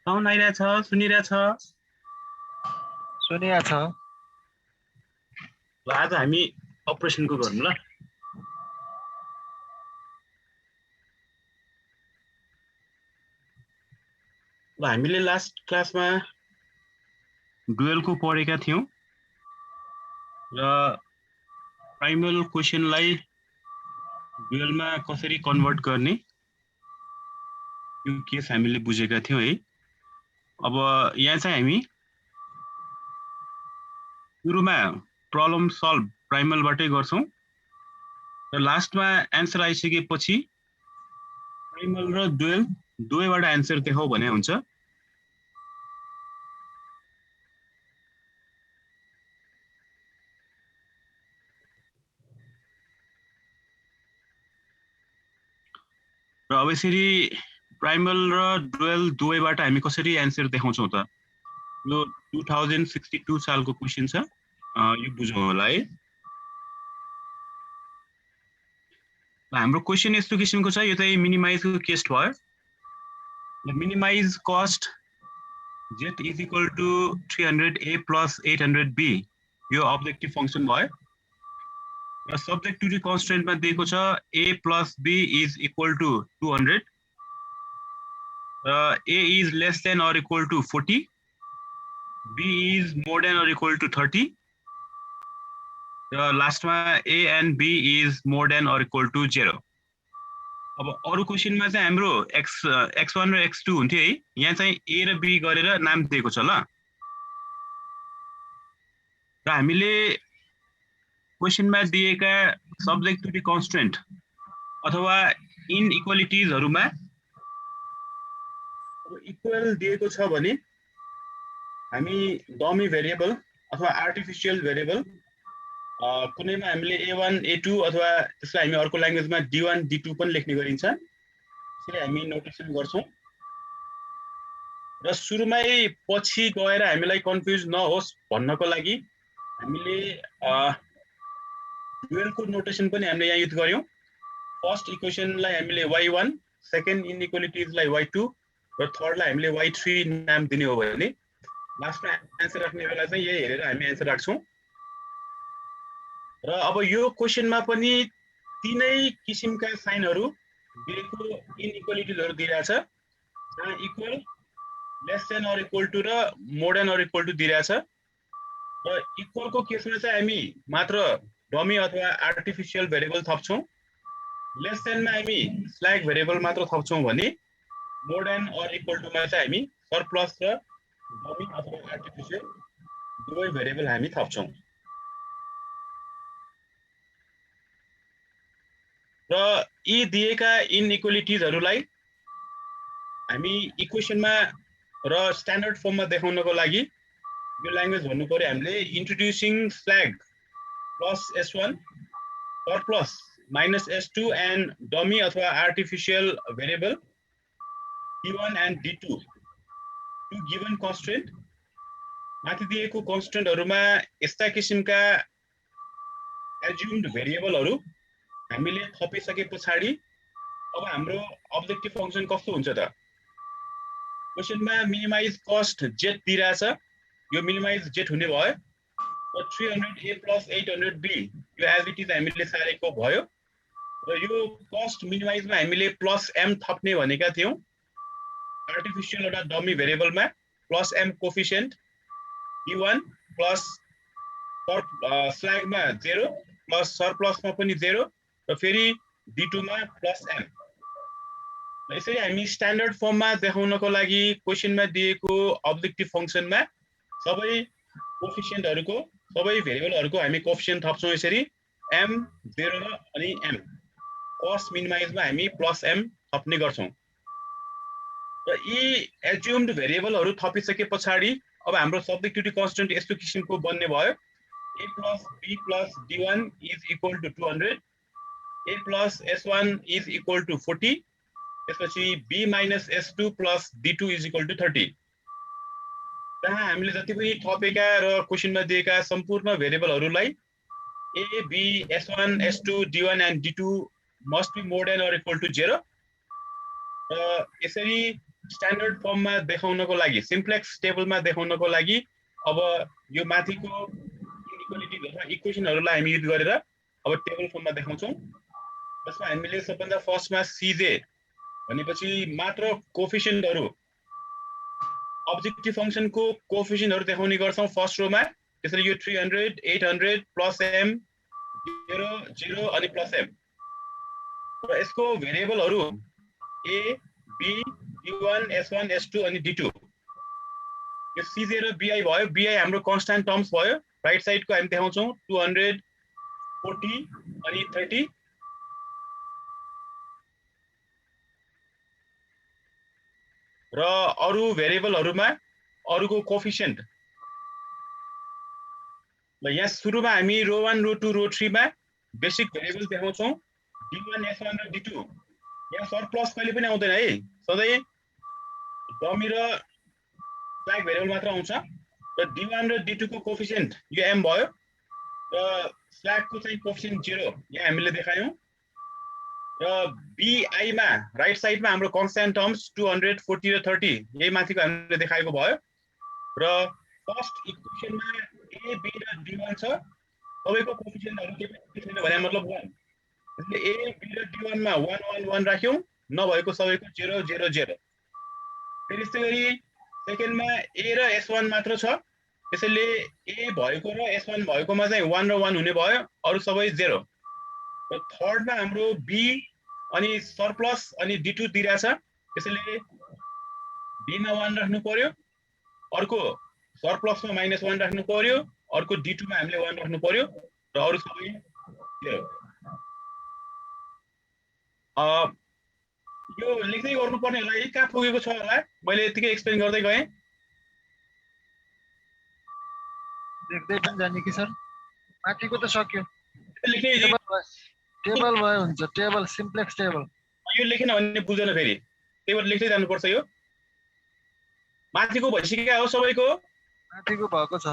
Sound आइरहेछ सुनिरहेछ सुनिया छ। ल आज हामी अपरेसनको गरौँ ल। हामीले लास्ट क्लासमा डुएलको पढेका थियौं र प्राइमल क्वेशनलाई डुएलमा कसरी कन्भर्ट गर्ने यो केस हामीले बुझेका थियौं है। अब यहाँ चाहिँ हामी सुरुमा प्रब्लम सल्भ प्राइमलबाटै गर्छौं र लास्टमा एन्सर आइसकेपछि प्राइमल र डुएल दुवैबाट एन्सर देखाऊ भने हुन्छ। र अब यसरी प्राइमल र डुएल दुवैबाट हामी कसरी एन्सर देखाउँछौं त? यो 2062 सालको क्वेशन छ, यो बुझौँ होला है। हाम्रो क्वेशन यस्तो किसिमको छ, यो चाहिँ मिनिमाइजको केस भयो। Minimize cost z is equal to 300a plus 800b यो अब्जेक्टिभ फंक्सन भयो र सब्जेक्ट टु द कन्स्ट्रेन्टमा दिएको छ a plus b is equal to 200 र a इज less than or equal to 40, b is more than or equal to 30 र लास्टमा a and b is more than or equal to 0। अब अरु क्वेशनमा चाहिँ हाम्रो x1 र x2 हुन्थ्यो है, यहाँ चाहिँ a र b गरेर नाम दिएको छ ल। र हामीले क्वेशनमा दिएका सब्जेक्ट टु द कन्स्ट्रेन्ट अथवा इनइक्वालिटिजहरुमा इक्वल दिएको छ भने हामी डमी भेरिएबल अथवा आर्टिफिशियल भेरिएबल कुनैमा हामीले a1 a2 अथवा त्यसलाई हामी अर्को ल्याङ्ग्वेजमा d1 d2 पनि लेख्ने गरिन्छ। त्यसरी हामी नोटेसन गर्छौं र सुरुमै पछि गएर हामीलाई कन्फ्युज नहोस् भन्नको लागि हामीले डुएलको नोटेसन पनि हामीले यहाँ युज गर्यौं। फर्स्ट इक्वेशनलाई हामीले y1, सेकेन्ड इनइक्वालिटिजलाई y2 र थर्डलाई हामीले y3 नाम दिने हो भने लास्टमा एन्सर राख्ने बेला चाहिँ यही हेरेर हामी एन्सर राख्छौं। र अब यो क्वेशनमा पनि तीनै किसिमका साइनहरु दिएको इनइक्वालिटिजहरु दिइराछ, जहाँ equal, less than or equal to र more than or equal to दिइराछ। र इक्वलको केसमा चाहिँ हामी मात्र डमी अथवा आर्टिफिशियल भेरिएबल थप्छौं, लेस देनमा हामी स्ल्याग भेरिएबल मात्र थप्छौं भने मोर देन अर इक्वल टुमा चाहिँ हामी सरप्लस र डमी अथवा आर्टिफिशियल दुवै भेरिएबल हामी थप्छौं। र यी दिएका इनइक्वालिटिजहरुलाई हामी इक्वेशनमा र स्ट्यान्डर्ड फर्ममा देखाउनको लागि यो ल्याङ्ग्वेज भन्नु पर्यो हामीले introducing slack plus s1 surplus minus s2 and dummy अथवा artificial variable d1 and d2 to given constraint. माथि दिएको कन्स्ट्रेन्टहरुमा यस्ता किसिमका एज्युम्ड भेरिएबलहरु हामीले थपिसके पछाडी अब हाम्रो अब्जेक्टिभ फंक्सन कस्तो हुन्छ त? क्वेशनमा मिनिमाइज कस्ट z दिइराछ, यो मिनिमाइज z हुने भयो र 300a प्लस 800b यो एज इट इज हामीले सारेको भयो र यो कस्ट मिनिमाइजमा हामीले प्लस m थप्ने भनेका थियौं। आर्टिफिशियल एउटा डमी भेरिएबलमा plus m coefficient d1 plus स्ल्यागमा 0 प्लस सरप्लसमा पनि 0 र फेरि d2 मा प्लस m। यसरी हामी स्ट्यान्डर्ड फर्ममा देखाउनको लागि क्वेशनमा दिएको अब्जेक्टिभ फंक्सनमा सबै कोफिसिएन्टहरुको सबै भेरिएबलहरुको हामी कोफिसिएन्ट थप्छौं यसरी m 0 अनि m। कस्ट मिनिमाइजमा हामी प्लस m थप्ने गर्छौं र यी एज्युम्ड भेरिएबलहरु थपिसके पछाडी अब हाम्रो सब्जेक्ट टु द कन्स्ट्रेन्ट यस्तो किसिमको बन्ने भयो a plus b plus d1 is equal to 200, a plus s1 is equal to 40, त्यसपछि b minus s2 plus d2 is equal to 30। जहाँ हामीले जति पनि थपेका र क्वेशनमा दिएका सम्पूर्ण भेरिएबलहरुलाई a b s1 s2 d1 and d2 must be more than or equal to 0 र यसरी स्ट्यान्डर्ड फर्ममा देखाउनको लागि सिम्प्लेक्स टेबलमा देखाउनको लागि अब यो माथिको इक्वालिटी अथवा इक्वेसनहरूलाई हामी युज गरेर अब टेबल फर्ममा देखाउँछौँ। जसमा हामीले सबभन्दा फर्स्टमा सीजे भनेपछि मात्र कोफिसिएन्टहरू अब्जेक्टिभ फंक्सनको कोफिसिएन्टहरू देखाउने गर्छौँ फर्स्ट रोमा। त्यसैले यो 300 800 प्लस एम 0 0 अनि प्लस एम र यसको भेरिएबलहरू A B d1 s1 s2 अनि d2 यो सीजे र बीआई भयो। बीआई हाम्रो कन्स्ट्यान्ट टर्म्स भयो। राइट साइडको हामी देखाउँछौँ 200 40 अनि 30 र अरु भेरिएबलहरुमा अरुको कोफिसिएन्ट ल यहाँ सुरुमा हामी रो 1 रो 2 रो 3 मा बेसिक भेरिएबल देखाउँछौँ d1 s1 र d2। यहाँ सरप्लस कहिले पनि आउँदैन है, सधैँ डमी र फ्ल्याग भेरिएबल मात्र आउँछ र d1 र d2 को कोफिसिएन्ट यो m भयो र फ्ल्याग को चाहिँ कोफिसिएन्ट 0 यहाँ हामीले देखायौं र bi मा राइट साइडमा हाम्रो कन्स्ट्यान्ट टर्म्स 200 40 र 30 यही माथिको हामीले देखाएको भयो र फर्स्ट इक्वेसनमा a b र d1 छ। सबैको कोफिसिएन्टहरु के पनि छैन भने मतलब 1। त्यसले a b र d1 मा 1 1 1 राख्यौं, नभएको सबैको 0 0 0। फेरि यस्तै गरी सेकेन्डमा a र s1 मात्र छ। त्यसैले a भएको र s1 भएकोमा चाहिँ 1 र 1 हुने भयो, अरु सबै 0। र थर्डमा हाम्रो b अनि सरप्लस अनि d2 दिइराछ। त्यसैले b मा 1 राख्नु पर्यो, अर्को सरप्लसमा -1 राख्नु पर्यो, अर्को d2 मा हामीले 1 राख्नु पर्यो र अरु सबै 0। यो लेख्दै गर्नुपर्ने होला। यही कहाँ पुगेको छ होला, मैले यतिकै एक्सप्लेन गर्दै गएँ। लेख्दै पनि जाने कि सर? माथिको त सक्यो। लेख्दै टेबल भयो हुन्छ, टेबल सिम्प्लेक्स टेबल। यो लेखेन भने बुझ्दैन, फेरि त्यही भएर लेख्दै जानुपर्छ। यो माथिको भइसक्यो हो सबैको? माथिको भएको छ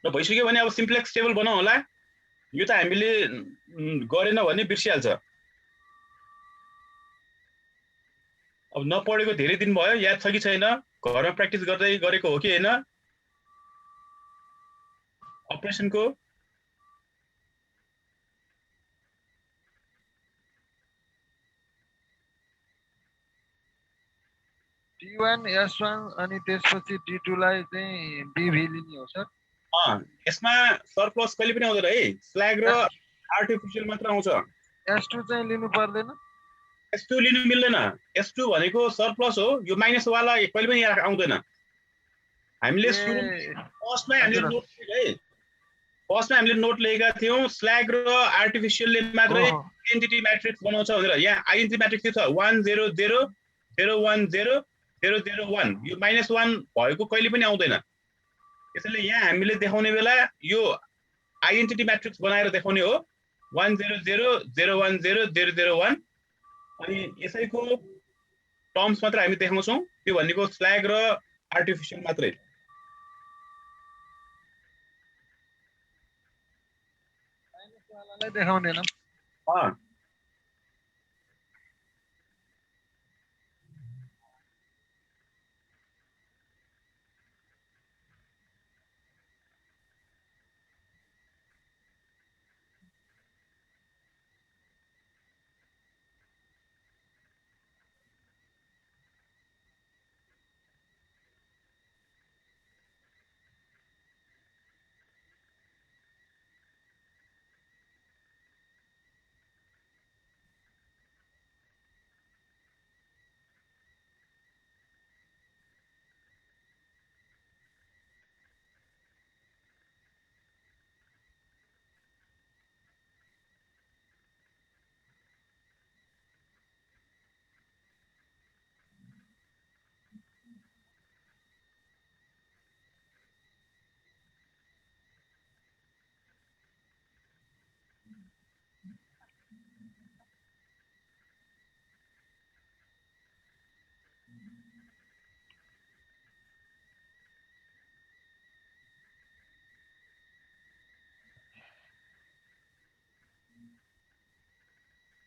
र भइसक्यो भने अब सिम्प्लेक्स टेबल बनाऊ होला। यो त हामीले गरेन भने बिर्सिहाल्छ। अब नपढेको धेरै दिन भयो, याद छ कि छैन? घरमा प्र्याक्टिस गर्दै गरेको हो कि हैन? अपरेसनको d1 s1 अनि त्यसपछि d2 लाई चाहिँ bv लिने हो सर? यसमा सरप्लस कहिले पनि आउँदैन है, स्ल्याग र आर्टिफिशियल मात्र आउँछ। s2 चाहिँ लिनु पर्दैन? s2 लिनु मिल्दैन। s2 भनेको सरप्लस हो, यो माइनस वाला कहिले पनि आउँदैन। हामीले फर्स्टमै हामीले नोट है, फर्स्टमा हामीले नोट लेखेका थियौं स्ल्याग र आर्टिफिशियलले मात्रै आइडेन्टिटी म्याट्रिक्स बनाउँछ भनेर। यहाँ आइडेन्टिटी म्याट्रिक्स के छ? 1 0 0 0 1 0 0 0 1। यो -1 भएको कहिले पनि आउँदैन। त्यसैले यहाँ हामीले देखाउने बेला यो आइडेन्टिटी म्याट्रिक्स बनाएर देखाउने हो, 1 0 0 0 1 0 0 0 1। अनि यसैको टर्म्स मात्र हामी देखाउँछौं। त्यो भनेको स्ल्याग र आर्टिफिशियल मात्रै। वालालाई देखाउँदैन।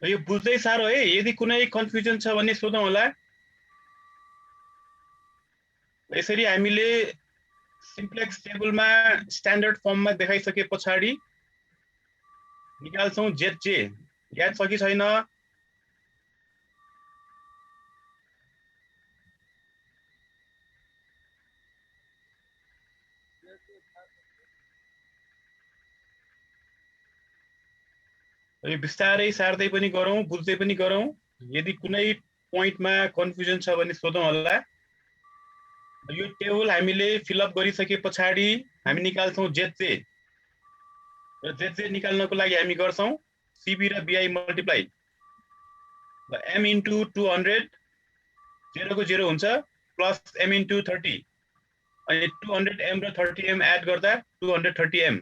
यो बुझ्दै साह्रो है। यदि कुनै कन्फ्युजन छ भने सोधौँ होला। यसरी हामीले सिम्प्लेक्स टेबलमा स्ट्यान्डर्ड फर्ममा देखाइसके पछाडि निकाल्छौं ZJ याद छ कि छैन यो बिस्तारै सार्दै पनि गरौँ बुझ्दै पनि गरौँ यदि कुनै पोइन्टमा कन्फ्युजन छ भने सोधौँ होला यो टेबल हामीले फिलअप गरिसके पछाडि हामी निकाल्छौं ZJ र ZJ निकाल्नको लागि हामी गर्छौं CB र BI मल्टिप्लाई M into 200 0 को 0 हुन्छ प्लस M into 30 अनि 200M र 30M एड गर्दा 230M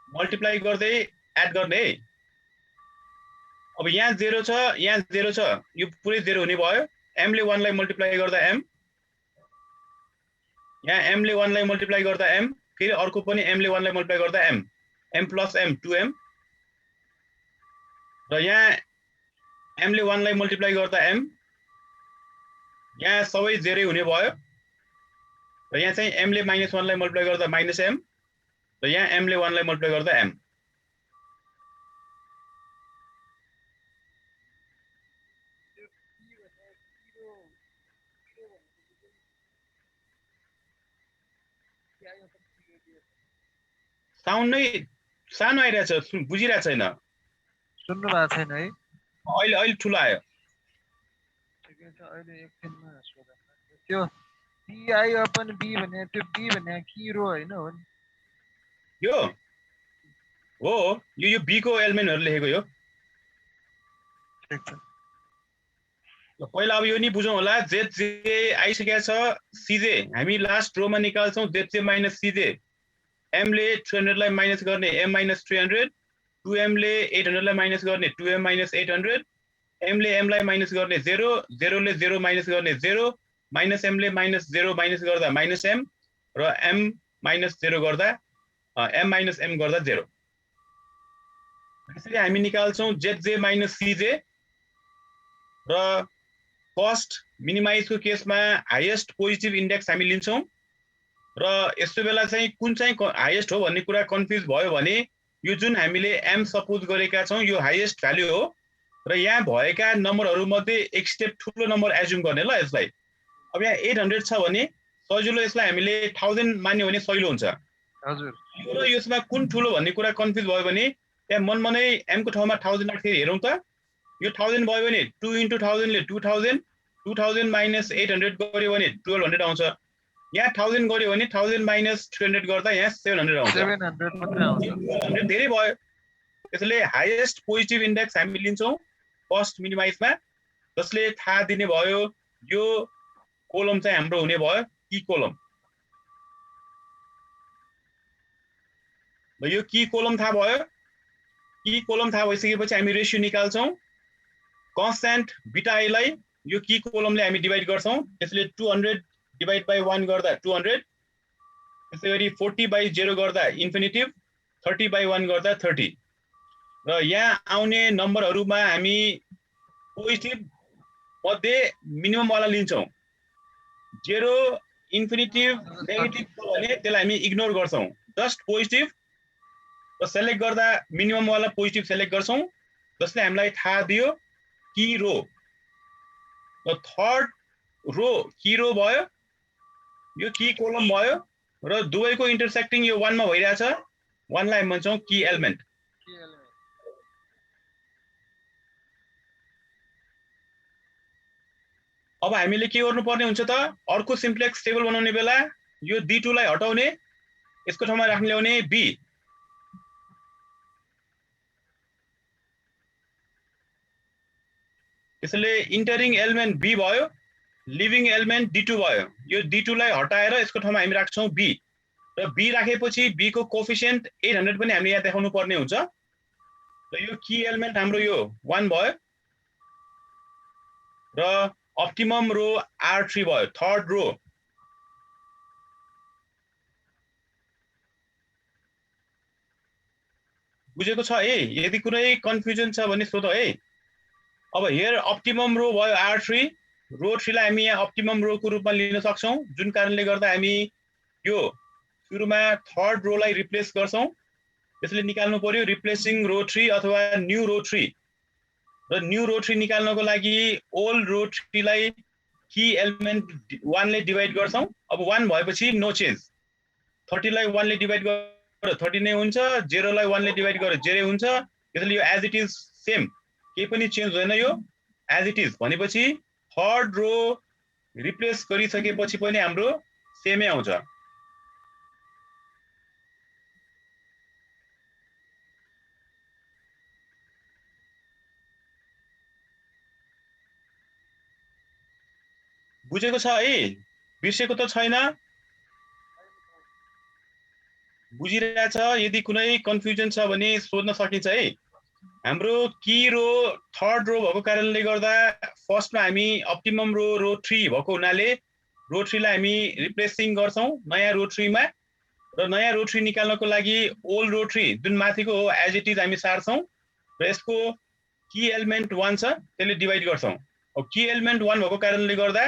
मल्टिप्लाई गर्दै एड गर्ने है अब यहाँ 0 छ यहाँ 0 छ यो पुरै 0 हुने भयो M ले 1 लाई मल्टिप्लाई गर्दा M यहाँ M ले 1 लाई मल्टिप्लाई गर्दा M फेरि अर्को पनि M ले 1 लाई मल्टिप्लाई गर्दा M M plus M 2M र यहाँ M ले 1 लाई मल्टिप्लाई गर्दा M यहाँ सबै 0 हुने भयो र यहाँ चाहिँ M ले -1 लाई मल्टिप्लाई गर्दा -M र यहाँ M ले 1 लाई मल्टिप्लाई गर्दा M साउन्ड नै सानो आइरहेछ बुझिरहेको छैन सुन्नु भएको छैन है अहिले अहिले ठुलो आयो ठिकै छ अहिले एकछिनमा सोधा त्यो BI अपन B भने त्यो B भने की रो हैन हो नि यो हो यो B को एलिमेन्टहरु लेखेको यो ठिक छ पहिला अब यो नि बुझौं होला ZJ आइसकेको छ CJ हामी last Roma निकाल्छौं ZJ - CJ M ले 300 लाई माइनस गर्ने M - 300 2M ले 800 लाई माइनस गर्ने 2M - 800 M ले M लाई माइनस गर्ने 0 0 ले 0 माइनस गर्ने 0 -M ले -0 माइनस गर्दा -M र M -0 गर्दा M - M गर्दा 0 यसरी हामी निकाल्छौं ZJ - CJ र कस्ट मिनिमाइजको केसमा हाईएस्ट पोजिटिभ इन्डेक्स हामी लिन्छौं र यस्तो बेला चाहिँ कुन चाहिँ हाईएस्ट हो भन्ने कुरा कन्फ्युज भयो भने यो जुन हामीले M सपोज गरेका छौं यो हाईएस्ट भ्यालु हो र यहाँ भएका नम्बरहरु मध्ये एक स्टेप ठुलो नम्बर एज्युम गर्ने ल यसलाई अब यहाँ 800 छ भने सजिलो यसलाई हामीले 1000 मान्यो भने सजिलो हुन्छ हजुर यो र यसमा कुन ठुलो भन्ने कुरा कन्फ्युज भयो भने त्यहाँ मनमनै M को ठाउँमा 1000 राखेर हेरौं त यो 1000 भयो भने 2 into 1000 ले 2000 2000 minus 800 गर्यो भने 1200 आउँछ यहाँ 1000 गर्यो भने 1000 minus 300 गर्दा यहाँ 700 आउँछ 700 मात्र आउँछ धेरै भयो त्यसैले हाईएस्ट पोजिटिभ इन्डेक्स हामी लिन्छौं कस्ट मिनिमाइजमा जसले थाहा दिने भयो यो कोलम चाहिँ हाम्रो हुने भयो की कोलम यो की कोलम थाहा भयो की कोलम थाहा भइसकेपछि हामी रेशियो निकाल्छौं कन्स्ट्यान्ट बीटा आई लाई यो की कोलमले हामी डिभाइड गर्छौं त्यसले 200 डिभाइड बाइ 1 गर्दा 200 त्यसैगरी 40 बाइ 0 गर्दा इन्फिनिटिभ 30 बाइ 1 गर्दा 30 र यहाँ आउने नम्बरहरुमा हामी पोजिटिभ मध्ये मिनिमम वाला लिन्छौं 0 इन्फिनिटिभ नेगेटिभ छ भने त्यसलाई हामी इग्नोर गर्छौं जस्ट पोजिटिभ र सेलेक्ट गर्दा मिनिमम वाला पोजिटिभ सेलेक्ट गर्छौं जसले हामीलाई थाहा दियो की रो र थर्ड रो की रो भयो यो की कोलम भयो र दुवैको इन्टरसेक्टिङ यो 1 मा भइराछ 1 लाई भन्छौं की एलिमेन्ट अब हामीले के गर्नुपर्ने हुन्छ त अर्को सिम्प्लेक्स टेबल बनाउने बेला यो D2 लाई हटाउने यसको ठाउँमा राख्न ल्याउने B त्यसैले इन्टरिङ एलिमेन्ट B भयो लिभिङ एलिमेन्ट D2 भयो यो D2 लाई हटाएर यसको ठाउँमा हामी राख्छौं B र B राखेपछि B को कोएफिसिएन्ट 800 पनि हामीले यहाँ देखाउनु पर्ने हुन्छ र यो की एलिमेन्ट हाम्रो यो 1 भयो र अप्टिमम रो R3 भयो थर्ड रो बुझेको छ है यदि कुनै कन्फ्युजन छ भने सोध है अब हियर अप्टिमम रो भयो R3 रो 3 लाई हामी यहाँ अप्टिमम रो को रूपमा लिन सक्छौं, जुन कारणले गर्दा हामी यो सुरुमा थर्ड रो लाई रिप्लेस गर्छौं। त्यसले निकाल्नु पर्यो रिप्लेसिङ रो 3 अथवा न्यू रो 3। र न्यू रो 3 निकाल्नको लागि ओल्ड रो 3 लाई की एलिमेन्ट 1 ले डिवाइड गर्छौं। अब 1 भएपछि नो चेन्ज। 30 लाई 1 ले डिवाइड गरेर 30 नै हुन्छ, 0 लाई 1 ले डिवाइड गरेर 0 हुन्छ। त्यसैले यो एज इट इज सेम, केही पनि चेन्ज हुँदैन, यो एज इट इज। भनेपछि थर्ड रो रिप्लेस गरिसकेपछि पनि हाम्रो सेमै आउँछ। बुझेको छ है? बिर्सेको त छैन? बुझिरहेछ? यदि कुनै कन्फ्युजन छ भने सोध्न सकिन्छ है। हाम्रो की रो थर्ड रो भएको कारणले गर्दा फर्स्टमा हामी अप्टिमम रो 3 भएको हुनाले रो 3 लाई हामी रिप्लेसिङ गर्छौं नयाँ रो 3 मा। र नयाँ रो 3 निकाल्नको लागि ओल्ड रो 3 जुन माथिको हो एज इट इज हामी सार्छौं र यसको की एलिमेन्ट 1 छ, त्यसले डिवाइड गर्छौं। अब की एलिमेन्ट 1 भएको कारणले गर्दा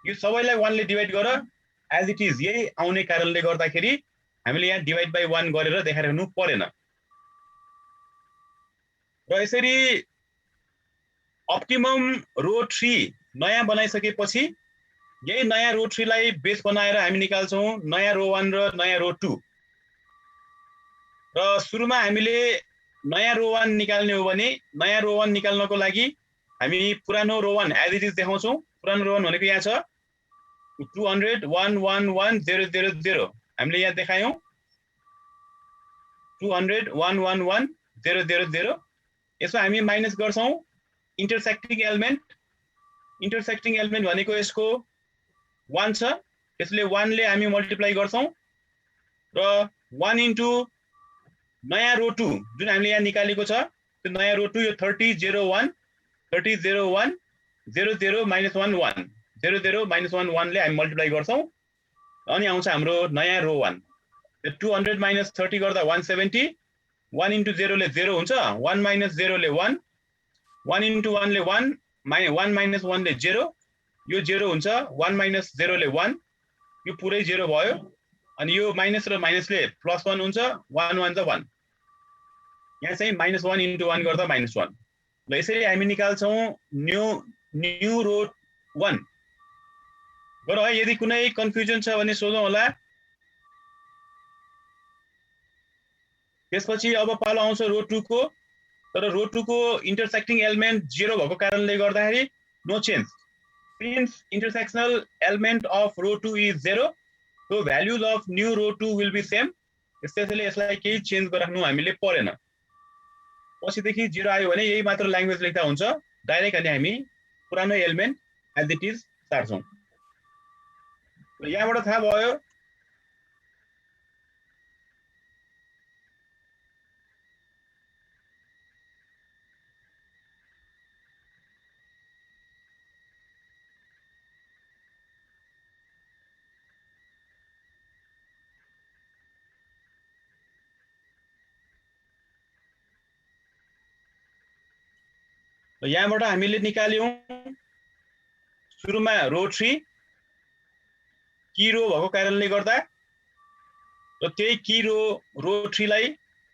यो सबैलाई 1 ले डिवाइड गर एज इट इज, यही आउने कारणले गर्दाखेरि हामीले यहाँ डिवाइड बाइ 1 गरेर देखाइरहनु परेन। र यसरी अप्टिमम रो 3 नयाँ बनाइसकेपछि यही नयाँ रो 3 लाई बेस बनाएर हामी निकाल्छौं नयाँ रो 1 र नयाँ रो 2। र सुरुमा हामीले नयाँ रो 1 निकाल्ने हो भने नयाँ रो 1 निकाल्नको लागि हामी पुरानो रो 1 एज इट इज देखाउँछौं। पुरानो रो 1 भनेको यहाँ छ 200 1 1 1 0 0 0। हामीले यहाँ देखायौं 200 1 1 1 0 0 0। यसमा हामी माइनस गर्छौं इन्टरसेक्टिङ एलिमेन्ट। इन्टरसेक्टिङ एलिमेन्ट भनेको यसको 1 छ, त्यसले 1 ले हामी मल्टिप्लाई गर्छौं र 1 इन्टु नयाँ रो 2 जुन हामीले यहाँ निकालेको छ त्यो नयाँ रो 2 यो 30 0 1 30 0 1 0 0 -1 1 0 0 -1 1 ले हामी मल्टिप्लाई गर्छौं अनि आउँछ हाम्रो नयाँ रो 1। 200 - 30 गर्दा 170, 1 इन्टु 0 ले 0 हुन्छ, 1 - 0 ले 1, 1 इन्टु 1 ले 1, 1 - 1 ले 0, यो 0 हुन्छ, 1 - 0 ले 1, यो पुरै 0 भयो। अनि यो माइनस र माइनसले प्लस 1 हुन्छ, 1 1 जा 1। यहाँ चाहिँ -1 इन्टु 1 गर्दा -1। ल यसरी हामी निकाल्छौं न्यू रो 1। गरौँ है, यदि कुनै कन्फ्युजन छ भने सोधौं होला। त्यसपछि अब पालो आउँछ रो 2 को। तर रो 2 को इन्टरसेक्टिङ एलिमेन्ट 0 भएको कारणले गर्दाखेरि no change. Since intersectional element of row 2 is 0, so values of new row 2 will be same। त्यसैले यसलाई केही चेन्ज गराउनु हामीले परेन। पछिदेखि 0 आयो भने यही मात्र ल्याङ्ग्वेज लेख्दा हुन्छ, डाइरेक्ट अनि हामी पुरानो एलिमेन्ट एज इट इज सार्छौं। यहाँबाट थाहा भयो। यहाँबाट हामीले निकाल्यौं सुरुमा रो 3 की रो भएको कारणले गर्दा र त्यही की रो 3 लाई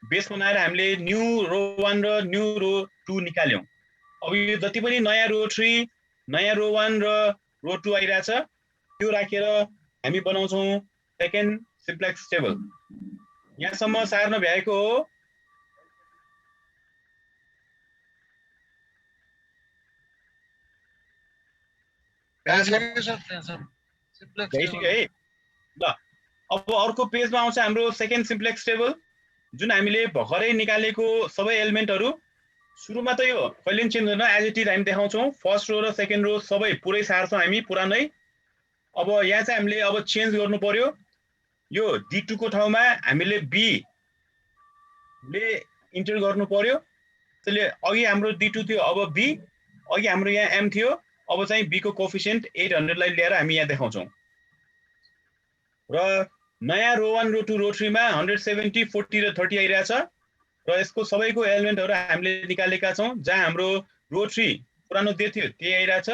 बेस बनाएर हामीले न्यू रो 1 र न्यू रो 2 निकाल्यौं। अब यो जति पनि नयाँ रो 3 नयाँ रो 1 र रो 2 आइराछ त्यो राखेर हामी बनाउँछौं सेकेन्ड सिम्प्लेक्स टेबल। यहाँसम्म सार्न भ्याएको हो। है ल अब अर्को पेजमा आउँछ हाम्रो सेकेन्ड सिम्प्लेक्स टेबल, जुन हामीले भर्खरै निकालेको सबै एलिमेन्टहरु। सुरुमा त यो कहिले पनि चेन्ज हुँदैन, एज इट इज हामी देखाउँछौं। फर्स्ट रो र सेकेन्ड रो सबै पुरै सार्छौं हामी पुरानै। अब यहाँ चाहिँ हामीले अब चेन्ज गर्नु पर्यो। यो D2 को ठाउँमा हामीले B ले इन्टर गर्नु पर्यो। त्यसले अघि हाम्रो D2 थियो, अब B, अघि हाम्रो यहाँ M थियो, अब चाहिँ B को कोएफिसिएन्ट 800 लाई लिएर हामी यहाँ देखाउँछौं। र नयाँ रो 1 रो 2 रो 3 मा 170 40 र 30 आइराछ र यसको सबैको एलिमेन्टहरु हामीले निकालेका छौं। जहाँ हाम्रो रो 3 पुरानो दे थियो त्यही आइराछ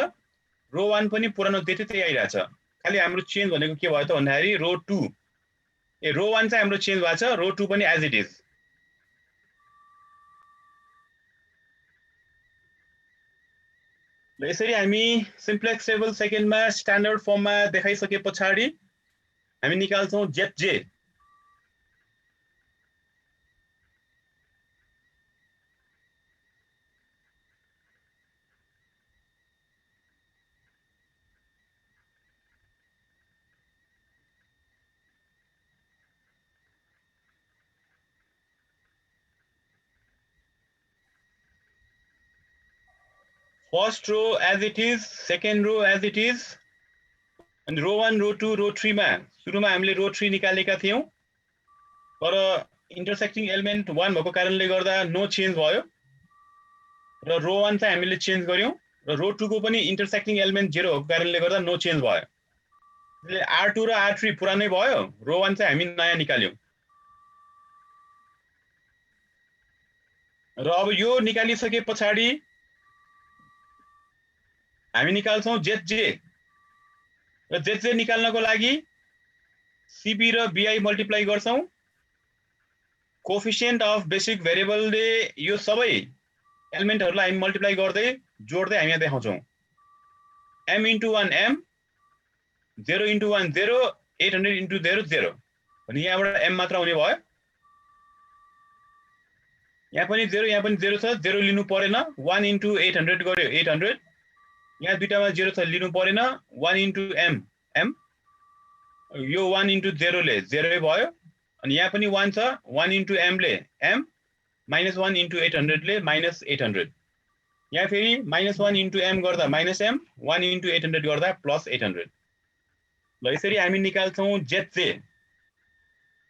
रो 1 पनि पुरानो डेटै त्यही आइरहेछ खाली हाम्रो चेन्ज भनेको के भयो त भन्दाखेरि रो 2 रो 1 चाहिँ हाम्रो चेन्ज भएको छ रो 2 पनि एज इट इज ल यसरी हामी सिम्प्लेक्स टेबल सेकेन्डमा स्ट्यान्डर्ड फर्ममा देखाइसके पछाडि हामी निकाल्छौं जेजे first row as it is second row as it is अनि रो 1 रो 2 रो 3 मा सुरुमा हामीले रो 3 निकालेका थियौं तर इन्टरसेक्टिङ एलिमेन्ट 1 भएको कारणले गर्दा नो चेन्ज भयो र रो 1 चाहिँ हामीले चेन्ज गर्यौं र रो 2 को पनि इन्टरसेक्टिङ एलिमेन्ट 0 भएको कारणले गर्दा नो चेन्ज भयो त्यसले R2 र R3 पुरानै भयो रो 1 चाहिँ हामी नयाँ निकाल्यौं र अब यो निकालिसके पछाडि हामी निकाल्छौं जेजे र जेजे निकाल्नको लागि सीबी र बीआई मल्टिप्लाई गर्छौं कोएफिसिएन्ट अफ बेसिक भेरिएबलले यो सबै एलिमेन्टहरुलाई हामी मल्टिप्लाई गर्दै जोड्दै हामी यहाँ देखाउँछौं m * 1 m 0 * 1 0 800 * 0 0 अनि यहाँबाट m मात्र आउने भयो यहाँ पनि 0 छ 0 लिनु परेन 1 * 800 गर्यो 800 यहाँ दुईटामा 0 छ लिनु परेन 1 * m m यो 1 * 0 ले 0 भयो अनि यहाँ पनि 1 छ 1 * m ले m -1 * 800 ले -800 यहाँ फेरि -1 * m गर्दा -m 1 * 800 गर्दा +800 ल यसरी हामी निकाल्छौं जेजे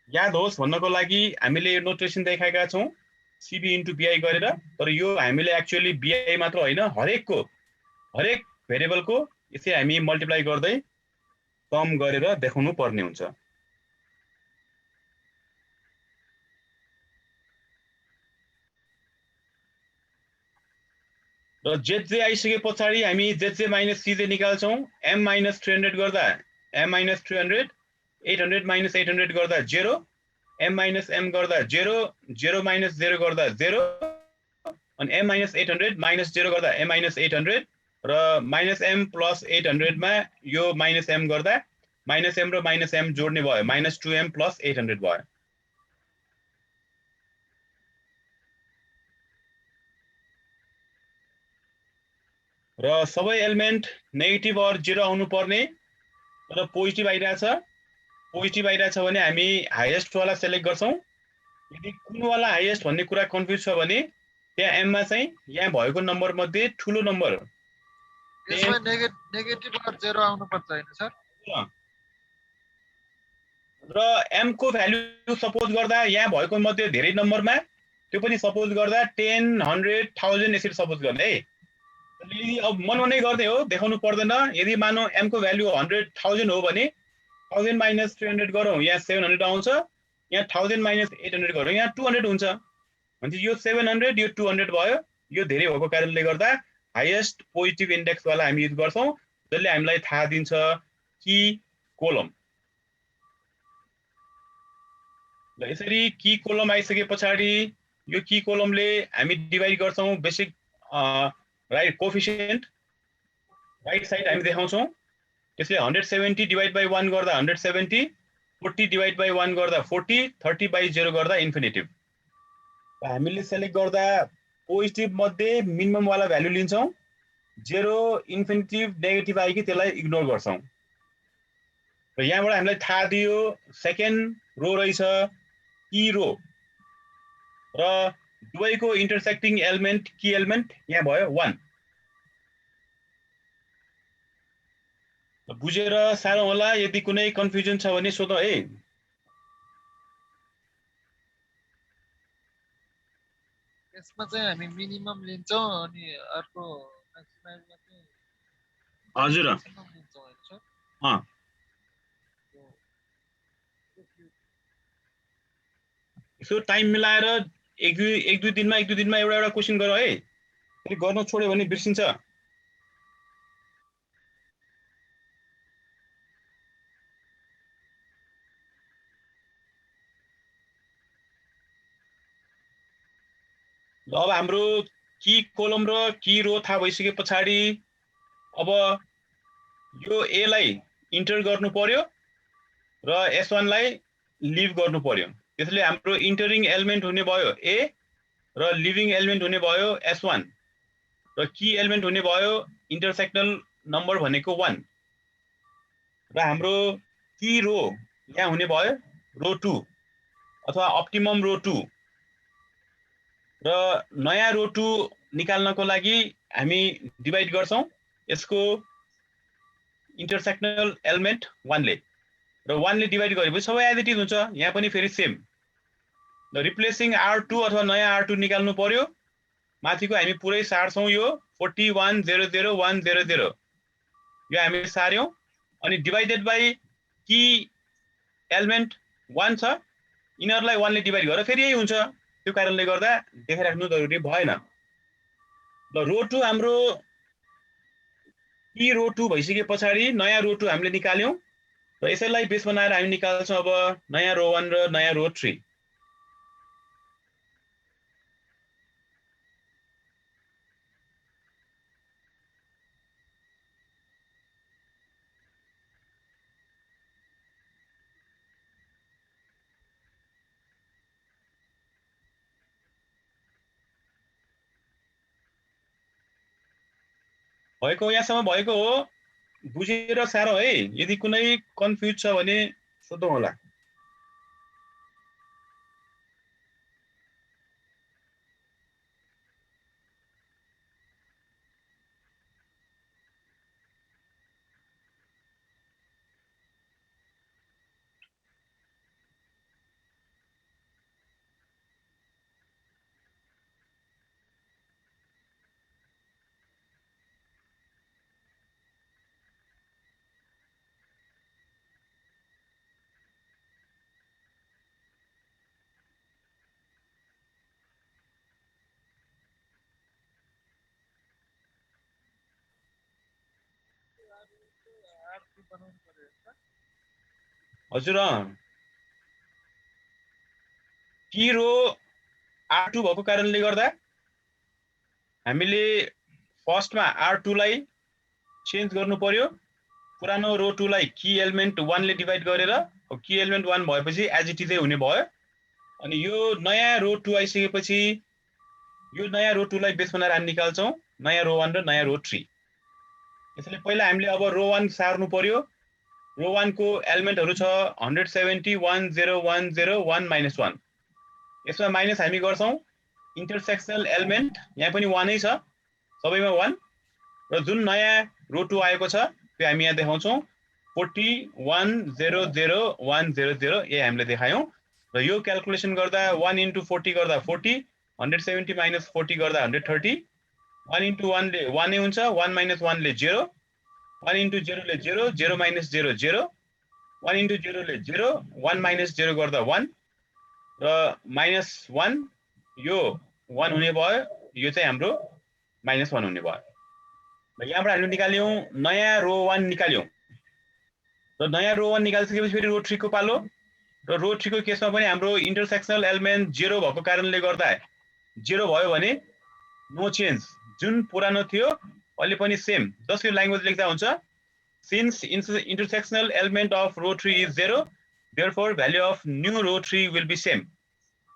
याद होस् भन्नको लागि हामीले यो नोटेसन देखाएका छौं सीबी * बीआई गरेर तर यो हामीले एक्चुअली बीआई मात्र हैन हरेक भेरिएबलको यसै हामी मल्टिप्लाई गर्दै सम गरेर देखाउनु पर्ने हुन्छ र जेजे आइसके पछाडि हामी जेजे - सीजे निकाल्छौं m - 300 गर्दा m - 300 800 - 800 गर्दा 0 m - m गर्दा 0 0 - 0 गर्दा 0 अनि m - 800 - 0 गर्दा m - 800 र -m + 800 मा यो -m गर्दा -m र -m जोड्ने भयो -2m + 800 भयो र सबै एलिमेन्ट नेगेटिभ अर 0 आउनु पर्ने र पोजिटिभ आइरहेछ भने हामी हाईएस्ट वाला सिलेक्ट गर्छौं यदि कुन वाला हाईएस्ट भन्ने कुरा कन्फ्युज छ भने त्यहाँ m मा चाहिँ यहाँ भएको नम्बर मध्ये ठूलो नम्बर यसमा नेगेटिभ अर 0 आउनु पर्छ हैन सर र m को भ्यालु सपोज गर्दा यहाँ भएको मध्ये धेरै नम्बरमा त्यो पनि सपोज गर्दा 10 100 1000 यसरी सपोज गर्ने है यदि अब मनमनै गर्ने हो देखाउनु पर्दैन यदि मानौ m को भ्यालु 100,000 हो भने 1000 - 300 गरौँ यहाँ 700 आउँछ यहाँ 1000 - 800 गरौँ यहाँ 200 हुन्छ भने यो 700 यो 200 भयो यो धेरै भएको कारणले गर्दा हाईएस्ट पोजिटिभ इन्डेक्स वाला हामी युज गर्छौं जसले हामीलाई थाहा दिन्छ की कोलम ल यसरी की कोलम आइसके पछाडि यो की कोलमले हामी डिभाइड गर्छौं basic right coefficient right side हामी देखाउँछौं त्यसले 170 डिवाइड बाइ 1 गर्दा 170 40 डिवाइड बाइ 1 गर्दा 40 30 बाइ 0 गर्दा इन्फिनिटिभ हामीले सेलेक्ट गर्दा पोजिटिभ मध्ये मिनिमम वाला भ्यालु लिन्छौं 0 इन्फिनिटिभ नेगेटिभ आइ कि त्यसलाई इग्नोर गर्छौं र यहाँबाट हामीलाई थाहा दियो सेकेन्ड रो रहेछ की रो र दुवैको इन्टरसेक्टिङ एलिमेन्ट की एलिमेन्ट यहाँ भयो 1 बुझेर सारो होला यदि कुनै कन्फ्युजन छ भने सोधौ है यसमा चाहिँ हामी मिनिमम लिन्छौं अनि अर्को म्याक्सिमममा चाहिँ हजुर लिन्छौं हैन सर यसो टाइम मिलाएर एक दुई दिनमा एउटा क्वेशन गरौ है फेरि गर्न छोड्यो भने बिर्सिन्छ अब हाम्रो की कोलम र की रो थाहा भइसके पछाडी अब यो ए लाई इन्टर गर्नु पर्यो र S1 लाई लिभ गर्नु पर्यो। त्यसले हाम्रो इन्टरिङ एलिमेन्ट हुने भयो ए र लिभिङ एलिमेन्ट हुने भयो S1 र की एलिमेन्ट हुने भयो इन्टरसेक्सनल नम्बर भनेको 1 र हाम्रो की रो यहाँ हुने भयो रो 2 अथवा अप्टिमम रो 2 र नयाँ रो 2 निकाल्नको लागि हामी डिभाइड गर्छौं यसको इन्टरसेक्सनल एलिमेन्ट 1 ले र 1 ले डिभाइड गरेपछि सबै एज इट इज हुन्छ। यहाँ पनि फेरि सेम र रिप्लेसिङ R2 अथवा नयाँ R2 निकाल्नु पर्यो। माथिको हामी पुरै सार्छौं यो 4100100 यो हामी सार्यौं अनि डिभाइडेड बाइ की एलिमेन्ट 1 छ इनरलाई 1 ले डिभाइड गरेर फेरि यही हुन्छ। त्यो कारणले गर्दा देखाइराख्नु जरुरी भएन। ल रो 2 हाम्रो की रो 2 भइसके पछाडी नयाँ रो 2 हामीले निकाल्यौं र यसैलाई बेस बनाएर हामी निकाल्छौं अब नयाँ रो 1 र नयाँ रो 3। भएको यहाँसम्म भएको हो बुझेर सारो है। यदि कुनै कन्फ्युज छ भने सोधौं होला। R2 बनाउनु पर्यो हैन हजुर की रो R2 भएको कारणले गर्दा हामीले फर्स्टमा R2 लाई चेन्ज गर्नु पर्यो। पुरानो रो 2 लाई की एलिमेन्ट 1 ले डिभाइड गरेर की एलिमेन्ट 1 भएपछि एज इट इज हुने भयो। अनि यो नयाँ रो 2 आइसकेपछि यो नयाँ रो 2 लाई बेस बनाएर हामी निकाल्छौं नयाँ रो 1 र नयाँ रो 3। यसले पहिला हामीले अब रो 1 सार्नु पर्यो। रो 1 को एलिमेन्टहरु छ 170 10 10 1 -1। यसमा माइनस हामी गर्छौं इन्टरसेक्सनल एलिमेन्ट यहाँ पनि 1 नै छ सबैमा 1 र जुन नयाँ रो 2 आएको छ त्यो हामी यहाँ देखाउँछौं 40 1 0 0 1 0 0 ए हामीले देखायौं र यो क्याल्कुलेसन गर्दा 1 * 40 गर्दा 40 170 - 40 गर्दा 130 1 * 1 ले 1 नै हुन्छ 1 - 1 ले 0 1 * 0 ले 0 0 - 0 0 1 * 0 ले 0 1 - 0 गर्दा 1 र -1 यो 1 हुने भयो यो चाहिँ हाम्रो -1 हुने भयो। र यहाँबाट हामीले निकाल्यौं नयाँ रो 1 निकाल्यौं र नयाँ रो 1 निकालिसकेपछि फेरि रो 3 को पालो र रो 3 को केसमा पनि हाम्रो इन्टरसेक्सनल एलिमेन्ट 0 भएको कारणले गर्दा 0 भयो भने नो चेन्ज जुन पुरानो थियो अहिले पनि सेम जसको ल्याङ्ग्वेज लेख्दा हुन्छ since intersectional element of row 3 is 0 therefore value of new row 3 will be same।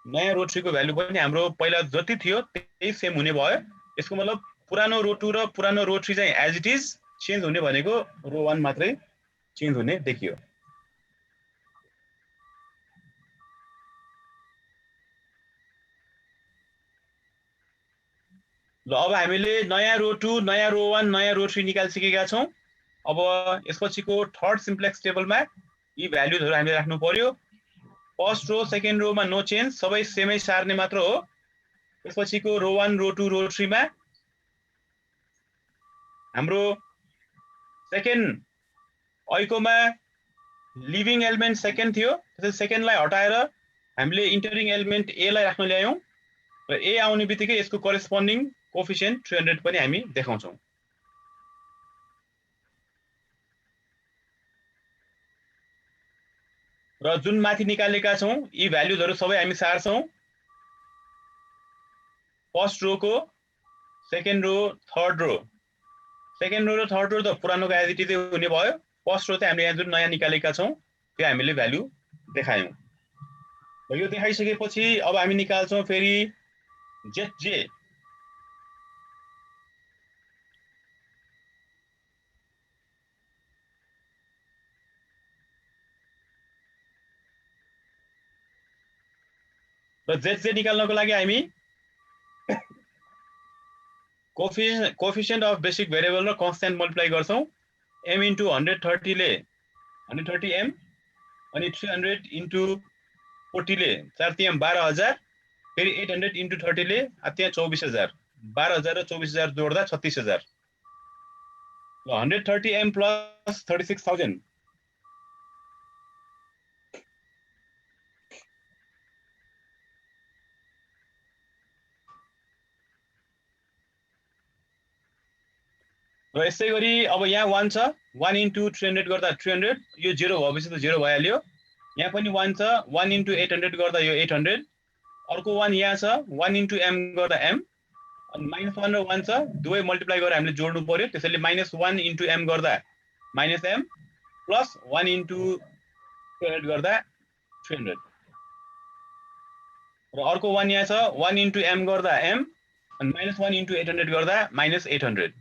नयाँ रो 3 को भ्यालु पनि हाम्रो पहिला जति थियो त्यही सेम हुने भयो। यसको मतलब पुरानो रो 2 र पुरानो रो 3 चाहिँ एज इट इज चेन्ज हुने भनेको रो 1 मात्रै चेन्ज हुने देखियो। ल अब हामीले नयाँ रो 2 नयाँ रो 1 नयाँ रो 3 निकालिसकेका छौं। अब यसपछिको थर्ड सिम्प्लेक्स टेबलमा यी भ्यालुजहरु हामीले राख्नु पर्यो। फर्स्ट रो सेकेन्ड रोमा नो चेन्ज सबै सेमै सार्ने मात्र हो। त्यसपछिको रो 1 रो 2 रो 3 मा हाम्रो सेकेन्ड अहिलेकोमा लिभिङ एलिमेन्ट सेकेन्ड थियो त्यसैले सेकेन्डलाई हटाएर हामीले इन्टरिङ एलिमेन्ट ए लाई राख्न ल्यायौं र ए आउने बित्तिकै यसको करेस्पोन्डिङ कोएफिसिएन्ट 300 पनि हामी देखाउँछौं। र जुन माथि निकालेका छौं यी भ्यालुजहरु सबै हामी सार्छौं। फर्स्ट रो को second row third row second row र थर्ड रो त पुरानोको एज इट इज हुने भयो फर्स्ट रो चाहिँ हामीले यहाँ जुन नयाँ निकालेका छौं त्यो हामीले भ्यालु देखायौं र यो देखाइसकेपछि अब हामी निकाल्छौं फेरि ZJ र ZJ निकाल्नको लागि हामी कोएफिसिएन्ट अफ बेसिक भेरिएबल र कन्स्ट्यान्ट मल्टिप्लाई गर्छौं m * 130 ले 130 m अनि 300 * 40 ले 4 3 12000 फेरि 800 * 30 ले त्यहाँ 24000 12000 र 24000 जोड्दा 36000 ल 130 m + 36000 र यसै गरी अब यहाँ 1 छ 1 * 300 गर्दा 300 यो 0 भएपछि त 0 भइहाल्यो यहाँ पनि 1 छ 1 * 800 गर्दा यो 800 अर्को 1 यहाँ छ 1 * m गर्दा m अनि -1 र 1 छ दुवै मल्टिप्लाई गरेर हामीले जोड्नु पर्यो त्यसैले -1 * m गर्दा -m प्लस 1 * 300 गर्दा 300 र अर्को 1 यहाँ छ 1 * m गर्दा m अनि -1 * 800 गर्दा -800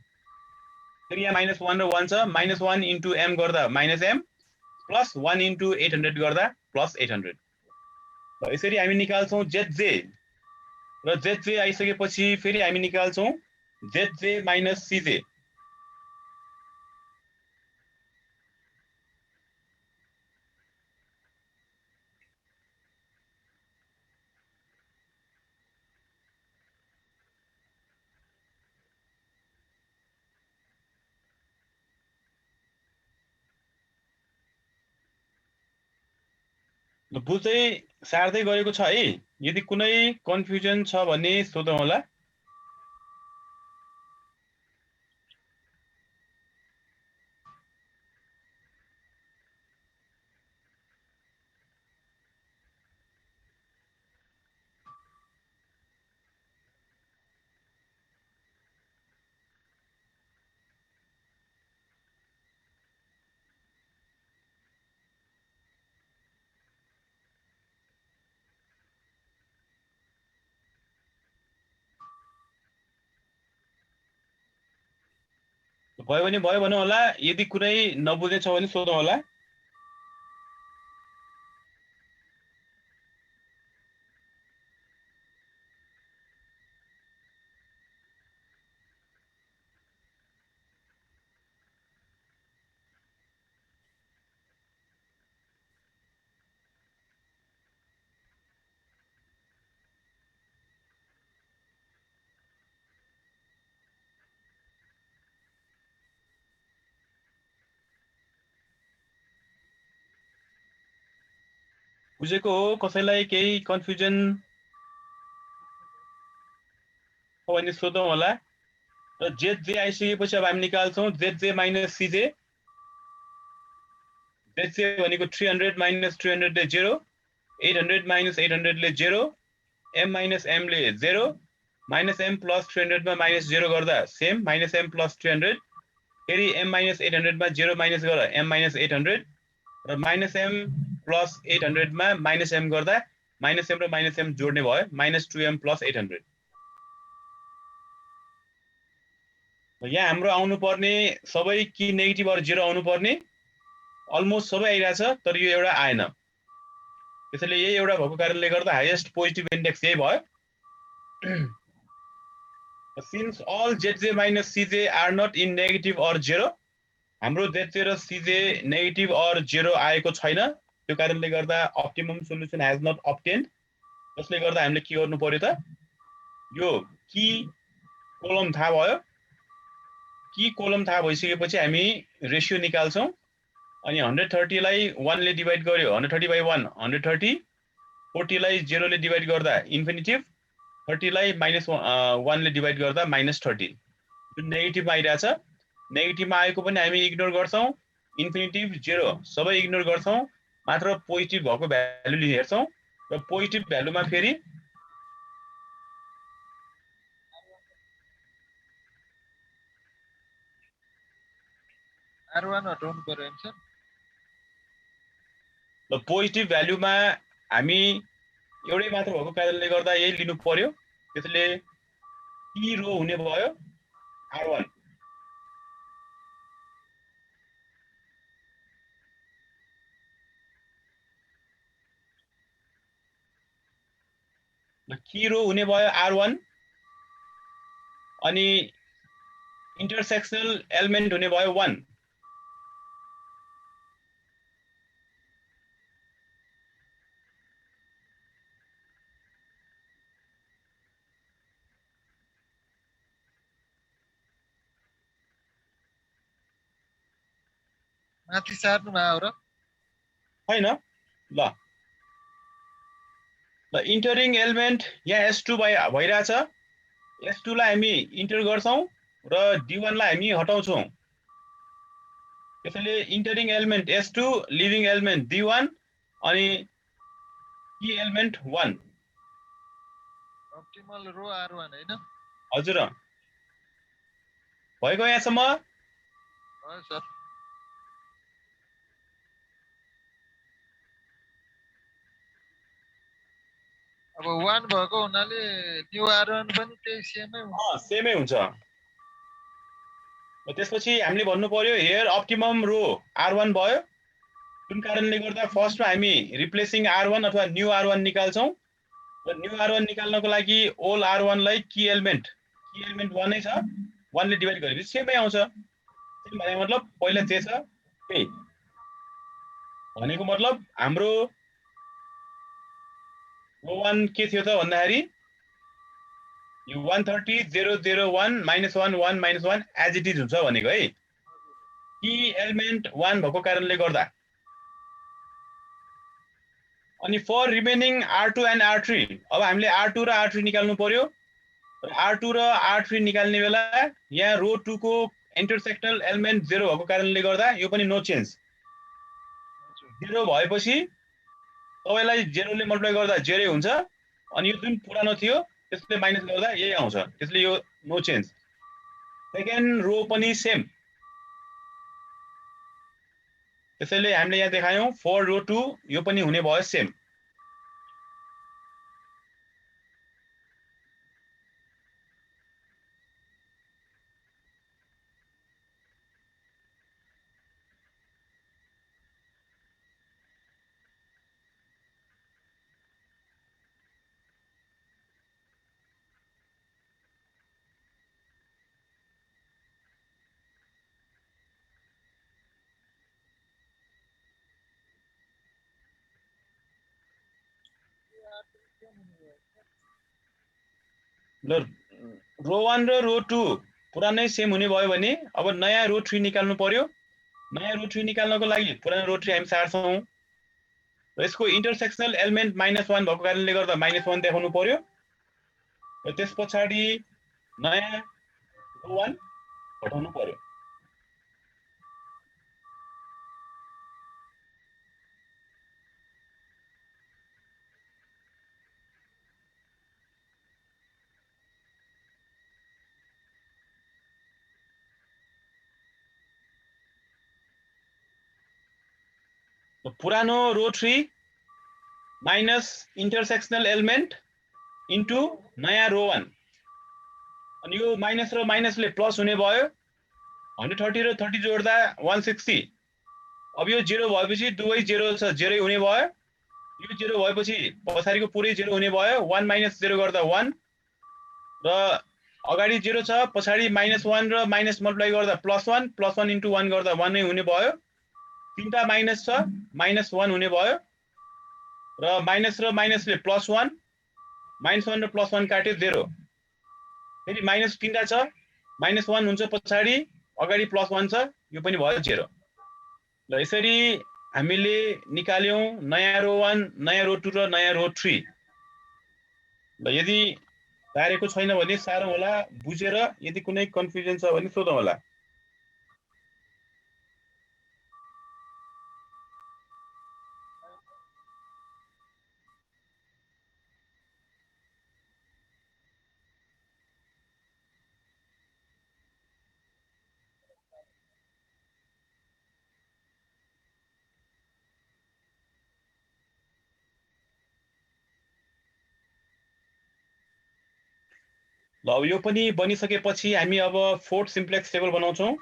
फेरि यहाँ -1 र 1 छ -1 * m गर्दा -m प्लस 1 * 800 गर्दा +800 र यसरी हामी निकाल्छौं ZJ र ZJ आइसकेपछि फेरि हामी निकाल्छौं ZJ - CJ बुझ्दै सार्दै गरेको छ है यदि कुनै कन्फ्युजन छ भने सोधौं होला भयो भने भयो भन्नु होला यदि कुनै नबुझे छ भने सोधौं होला बुझेको हो कसैलाई केही कन्फ्युजन हो भने सोधौं होला र ZJ आइसकेपछि अब हामी निकाल्छौं ZJ - CJ ZJ भनेको 300 - 300 ले 0 800 - 800 ले 0 m - m ले 0 -m + 300 मा -0 गर्दा सेम -m + 300 फेरि m - 800 मा 0 माइनस गर्दा m - 800 र -m + 800 मा -m गर्दा -m र -m जोड्ने भयो -2m + 800 यहाँ हाम्रो आउनु पर्ने सबै कि नेगेटिभ अर 0 आउनु पर्ने अलमोस्ट सबै आइराछ तर यो एउटा आएन त्यसैले यही एउटा भएको कारणले गर्दा हाईएस्ट पोजिटिभ इन्डेक्स यही भयो since all ZJ - CJ are not in negative or 0 हाम्रो ZJ र CJ नेगेटिभ अर 0 आएको छैन त्यो कारणले गर्दा optimum solution has not obtained त्यसले गर्दा हामीले के गर्नु पर्यो त यो की कोलम थाहा भयो की कोलम थाहा भइसकेपछि हामी रेशियो निकाल्छौं अनि 130 लाई 1 ले डिवाइड गर्यो 130/1 130 40 लाई 0 ले डिवाइड गर्दा इन्फिनिटिभ 30 लाई -1 ले डिवाइड गर्दा -30 जुन नेगेटिभ आइराछ नेगेटिभमा आएको पनि हामी इग्नोर गर्छौं इन्फिनिटिभ 0 सबै इग्नोर गर्छौं मात्र पोजिटिभ भएको भ्यालु हेर्छौं र पोजिटिभ भ्यालुमा फेरि R1 हटाउनु पर्यो एन्सर। ल पोजिटिभ भ्यालुमा हामी एउटै मात्र भएको कारणले गर्दा यही लिनु पर्यो, त्यसले की रो हुने भयो R1। ल की रो हुने भयो R1 अनि इन्टरसेक्सनल एलिमेन्ट हुने भयो 1। माथि सार्नु भयो र हैन ल ल इन्टरिङ एलिमेन्ट यहाँ S2 भइरहेछ, S2 लाई हामी इन्टर गर्छौं र D1 लाई हामी हटाउँछौं। त्यसैले entering element S2 living element D1 अनि की एलिमेन्ट 1। अप्टिमल रो R1 हैन? हजुर भएको यहाँसम्म? हो सर। अब 1 भएको हुनाले न्यू R1 पनि त्यही सेमै हुन्छ। सेमै हुन्छ। त्यसपछि हामीले भन्नु पर्यो हियर अप्टिमम रो R1 भयो, जुन कारणले गर्दा फर्स्टमा हामी रिप्लेसिङ R1 अथवा न्यू R1 निकाल्छौं र न्यू R1 निकाल्नको लागि ओल्ड R1 लाई की एलिमेन्ट 1 नै छ, 1 ले डिवाइड गरेपछि सेमै आउँछ। त्यसले भनेको मतलब पहिला जे छ त्यही भनेको मतलब हाम्रो रो 1 के थियो त भन्दाखेरि यो 130,001 -1 1 -1 एज इट इज हुन्छ भनेको है, की एलिमेन्ट 1 भएको कारणले गर्दा। अनि for remaining R2 and R3 अब हामीले R2 र R3 निकाल्नु पर्यो। र R2 र R3 निकाल्ने बेला यहाँ रो 2 को इन्टरसेक्सनल एलिमेन्ट 0 भएको कारणले गर्दा यो पनि नो चेन्ज। 0 भएपछि सबैलाई 0 ले मल्टिप्लाई गर्दा 0 हुन्छ अनि यो जुन पुरानो थियो त्यसले माइनस गर्दा यही आउँछ, त्यसले यो नो चेन्ज। सेकेन्ड रो पनि सेम, त्यसैले हामीले यहाँ देखायौं फर रो 2 यो पनि हुने भयो सेम। ल रो 1 र रो 2 पुरानै सेम हुने भयो भने अब नयाँ रो 3 निकाल्नु पर्यो। नयाँ रो 3 निकाल्नको लागि पुरानो रो 3 हामी सार्छौं र यसको इन्टरसेक्सनल एलिमेन्ट -1 भएको कारणले गर्दा -1 देखाउनु पर्यो र त्यसपछि नयाँ रो 1 हटाउनु पर्यो। पुरानो रो 3 माइनस इन्टरसेक्सनल एलिमेन्ट इन्टु नयाँ रो 1 अनि यो माइनस र माइनसले प्लस हुने भयो। 130 र 30 जोड्दा 160। अब यो 0 भएपछि दुवै 0 छ, 0 हुने भयो। यो 0 भएपछि पछाडिको पुरै 0 हुने भयो। 1 - 0 गर्दा 1 र अगाडि 0 छ, पछाडि -1 र माइनस मल्टिप्लाई गर्दा +1 +1 इन्टु 1 गर्दा 1 नै हुने भयो। तीनटा माइनस छ, -1 हुने भयो र माइनस र माइनसले +1 -1 र +1 काट्यो 0। फेरि माइनस तीनटा छ, -1 हुन्छ पछाडि, अगाडि +1 छ, यो पनि भयो 0। ल यसरी हामीले निकाल्यौं नयाँ रो 1, नयाँ रो 2 र नयाँ रो 3। ल यदि सारेको छैन भने सारौं होला, बुझेर यदि कुनै कन्फ्युजन छ भने सोधौं होला। ल अब यो पनि बनिसकेपछि हामी अब फोर्थ सिम्प्लेक्स टेबल बनाउँछौं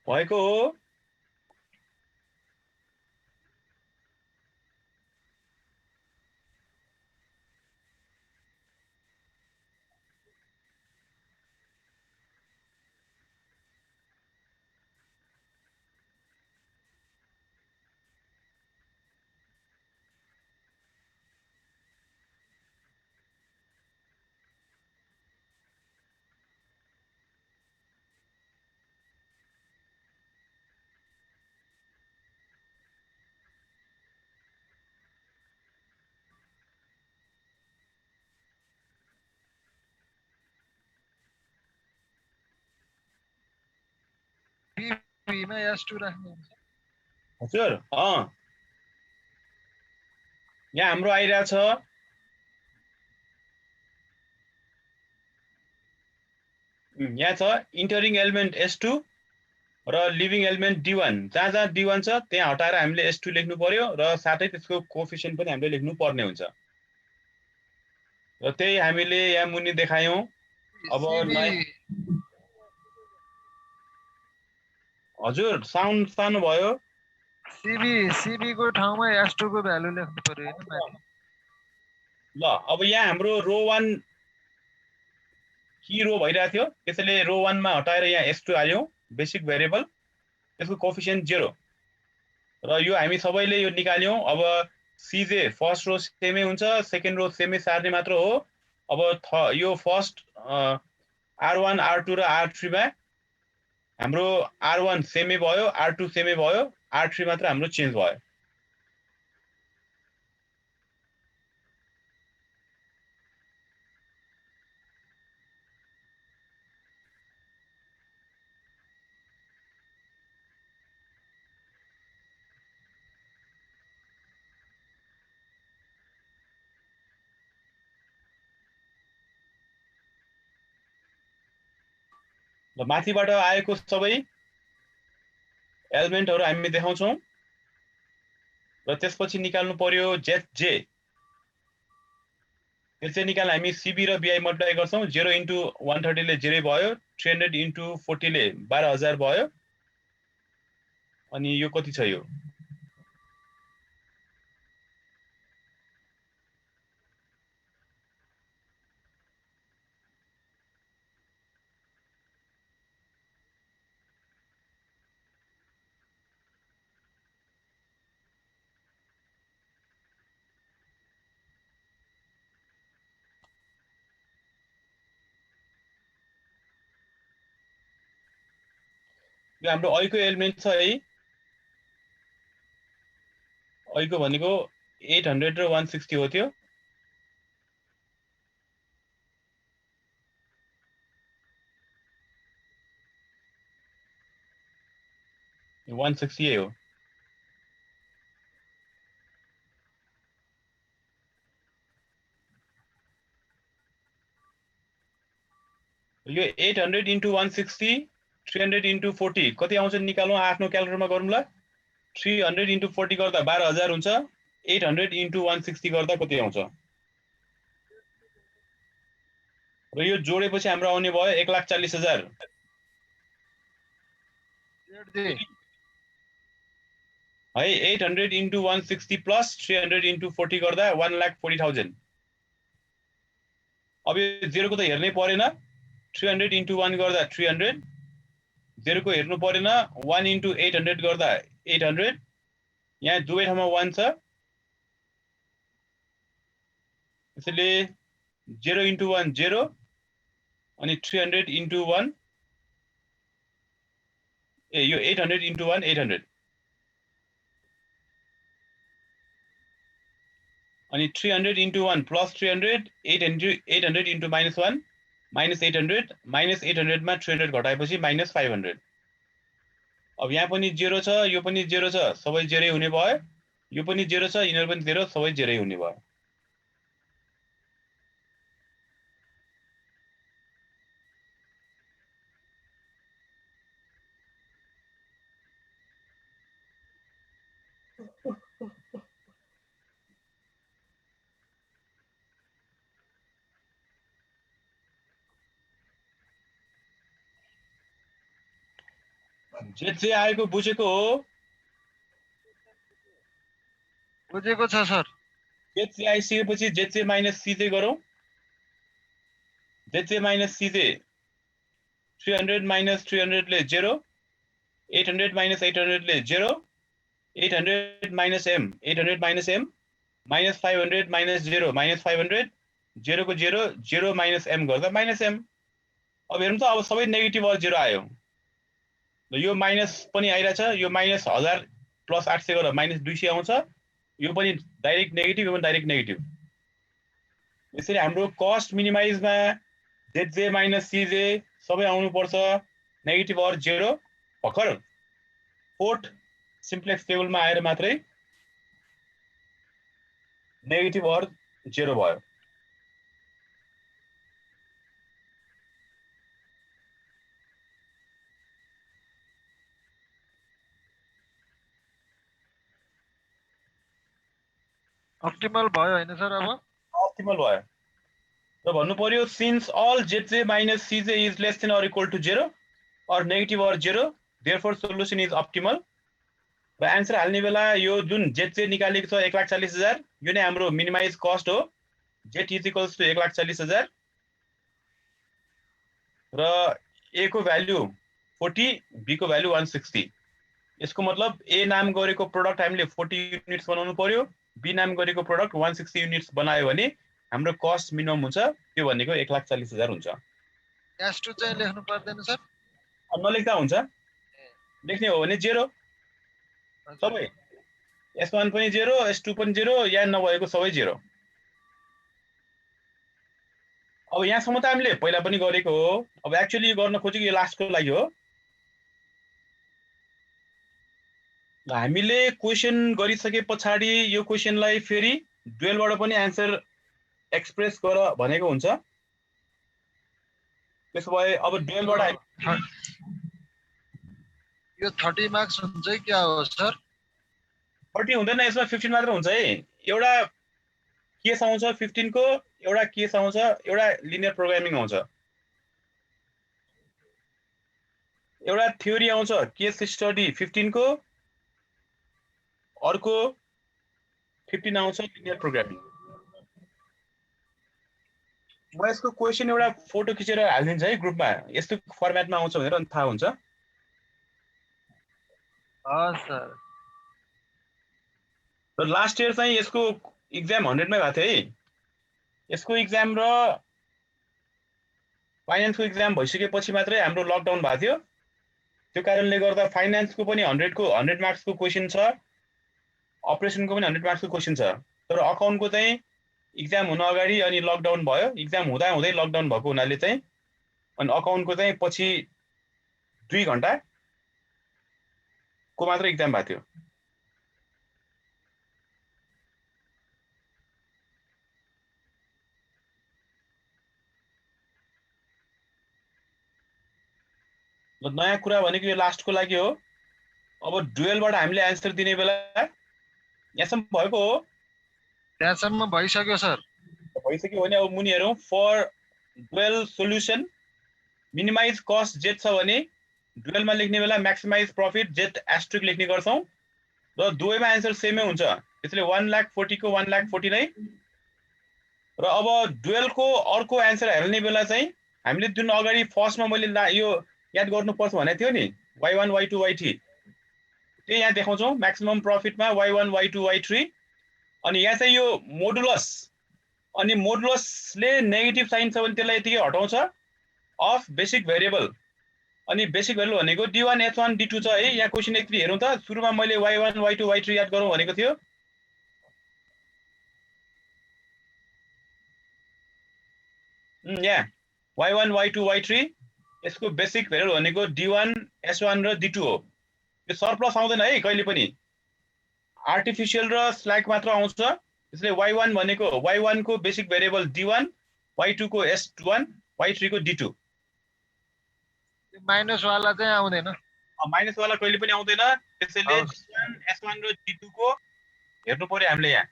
भएको हो B मा S2 राख्नु हुन्छ हजुर यहाँ हाम्रो आइरहेछ यहाँ छ इन्टरिङ एलिमेन्ट S2 र लिभिङ एलिमेन्ट D1 जहाँ जहाँ D1 छ त्यहाँ हटाएर हामीले S2 लेख्नु पर्यो र साथै त्यसको कोएफिसिएन्ट पनि हामीले लेख्नु पर्ने हुन्छ र त्यही हामीले यहाँ मुनि देखायौं अब हजुर साउन्ड सानो भयो CB को ठाउँमा S2 को भ्यालु लेख्नु पर्यो हैन माथि ल अब यहाँ हाम्रो रो 1 की रो भइरा थियो त्यसैले रो 1 मा हटाएर यहाँ S2 आयो बेसिक भेरिएबल त्यसको कोएफिसिएन्ट 0 र यो हामी सबैले यो निकाल्यौं अब CJ फर्स्ट रो सेमै हुन्छ सेकेन्ड रो सेमै सार्ने मात्र हो अब यो फर्स्ट R1 R2 र R3 मा हाम्रो R1 सेमै भयो R2 सेमै भयो R3 मात्र हाम्रो चेन्ज भयो ल माथिबाट आएको सबै एलिमेन्टहरु हामी देखाउँछौं र त्यसपछि निकाल्नु पर्यो ZJ त्यसै निकाल्न हामी CB र BI मल्टिप्लाई गर्छौं 0 * 130 ले 0 भयो 300 * 40 ले 12000 भयो अनि यो कति छ यो यो हाम्रो अइको एलिमेन्ट छ है अइको भनेको 800 र 160 हो त्यो यो 160 हो यो 800 * 160 300 * 40 कति आउँछ निकालौं आफ्नो क्याल्कुलेटरमा गरौँ ल 300 * 40 गर्दा 12000 हुन्छ 800 * 160 गर्दा कति आउँछ र यो जोडेपछि हाम्रो आउने भयो 140000 है 800 * 160 प्लस 300 * 40 गर्दा 1,40,000 अब यो 0 को त हेर्नै परेन 300 * 1 गर्दा 300 0 को हेर्नु परेन 1 * 800 गर्दा 800 यहाँ दुवै ठाउँमा 1 छ त्यसैले 0 into 1 0 अनि 300 into 1 यो 800 into 1 800 अनि 300 into 1 plus 300 800 into -1 minus 800 minus 800 मा 300 घटाएपछि minus 500 अब यहाँ पनि 0 छ यो पनि 0 छ सबै 0 हुने भयो यो पनि 0 छ यिनीहरु पनि 0 सबै 0 हुने भयो जे आएको बुझेको हो बुझेको छ सर जे आइसकेपछि जे माइनस सीजे गरौँ जे माइनस सीजे 300 minus 300 ले 0 800 minus 800 ले 0 800 minus m 800 minus m minus 500 minus 0 minus 500 0 को 0 0 minus m गर्दा minus m अब हेरौँ त अब सबै नेगेटिभ और 0 आयो यो माइनस पनि आइराछ यो माइनस 1000 प्लस 800 गरेर माइनस 200 आउँछ यो पनि डाइरेक्ट नेगेटिभ यो पनि डाइरेक्ट नेगेटिभ यसरी हाम्रो कस्ट मिनिमाइजमा जे माइनस सीजे सबै आउनु पर्छ नेगेटिभ और 0 भर्खर फोर्थ सिम्प्लेक्स टेबलमा आएर मात्रै नेगेटिभ और 0 भयो अप्टिमल भयो हैन सर अब अप्टिमल भयो र भन्नु पर्यो सिन्स अल जे minus CJ is less then और इक्वल टु 0 और नेगेटिभ और 0 देयरफोर सोलुसन इज अप्टिमल र आन्सर हाल्ने बेला यो जुन जे निकालेको छ 1,40,000 यो नै हाम्रो मिनिमाइज कस्ट हो जेट इज इक्वल्स टु 1,40,000 र ए को भ्यालु 40 बी को भ्यालु 160 यसको मतलब ए नाम गरेको प्रोडक्ट हामीले 40 युनिट्स बनाउनु पर्यो बी नाम गरेको प्रोडक्ट 160 युनिट्स बनायो भने हाम्रो कस्ट मिनिमम हुन्छ त्यो भनेको 1,40,000 हुन्छ S2 चाहिँ लेख्नु पर्दैन सर नलेख्दा हुन्छ लेख्ने हो भने 0 सबै S1 पनि 0 S2 पनि 0 या नभएको सबै 0 अब यहाँसम्म त हामीले पहिला पनि गरेको हो अब एक्चुअली गर्न खोजेको यो लास्टको लागि हो हामीले क्वेशन गरिसके पछाडी यो क्वेशनलाई फेरि डुअलबाट पनि आन्सर एक्सप्रेस गर भनेको हुन्छ त्यसो भए अब डुअलबाट यो 30 मार्क्स हुन्छ है क्या हो सर 40 हुँदैन यसमा 15 मात्र हुन्छ है एउटा केस आउँछ 15 को एउटा केस आउँछ एउटा लिनियर प्रोग्रामिङ आउँछ एउटा थ्योरी आउँछ केस स्टडी 15 को अर्को 15 आउँछ लिनियर प्रोग्रामिङ म यसको क्वेशन एउटा फोटो खिचेर हाल्दिन्छु है ग्रुपमा यस्तो फर्मेटमा आउँछ भनेर थाहा हुन्छ सर र लास्ट इयर चाहिँ यसको एक्जाम 100 मै भएको थियो है यसको एक्जाम र फाइनान्सको एक्जाम भइसकेपछि मात्रै हाम्रो लकडाउन भएको थियो त्यो कारणले गर्दा फाइनान्सको पनि 100 मार्क्स को क्वेशन छ अपरेसनको पनि 100 मार्क्स को क्वेशन छ तर अकाउन्टको चाहिँ एक्जाम हुन अगाडि अनि लकडाउन भयो एक्जाम हुँदा हुँदै लकडाउन भएको हुनाले चाहिँ अनि अकाउन्टको चाहिँ पछि 2 घण्टा को मात्र एक्जाम भएको थियो ल नयाँ कुरा भनेको यो लास्टको लागि हो अब डुअलबाट हामीले आन्सर दिने बेला यहाँसम्म भएको हो त्यहाँसम्म भइसक्यो सर भइसक्यो भने अब मुनि हेरौँ for dual solution minimize cost Z छ भने डुअलमा लेख्ने बेला म्याक्सिमाइज प्रफिट जेट एस्ट्रिक लेख्ने गर्छौं र दुवैमा आन्सर सेमै हुन्छ त्यसले 1,40,000 को 1,40,000 नै र अब डुअलको अर्को आन्सर हेर्ने बेला चाहिँ हामीले जुन अगाडि फर्स्टमा मैले यो याद गर्नुपर्छ भनेको थियो नि y1 y2 y3 त्यही यहाँ देखाउँछौं म्याक्सिमम प्रफिटमा y1 y2 y3 अनि यहाँ चाहिँ यो मोडुलस अनि मोडुलसले नेगेटिभ साइन छ भने त्यसलाई यतिकै हटाउँछ अफ बेसिक भेरिएबल। अनि बेसिक भेरिएबल भनेको d1 h1 d2 छ है। यहाँ क्वेशन एकचोटि हेरौँ त। सुरुमा मैले y1 y2 y3 याद गरौँ भनेको थियो। यहाँ y1 y2 y3 यसको बेसिक भेरिएबल भनेको d1 s1 र d2 हो। यो सरप्लस आउँदैन है कहिले पनि, आर्टिफिसियल र स्ल्याक मात्र आउँछ। त्यसले y1 भनेको y1 को बेसिक भेरिएबल d1, y2 को s1, y3 को d2। त्यो माइनस वाला चाहिँ आउँदैन, माइनस वाला कहिले पनि आउँदैन। त्यसैले d1 s1 र d2 को हेर्नु पर्यो हामीले यहाँ।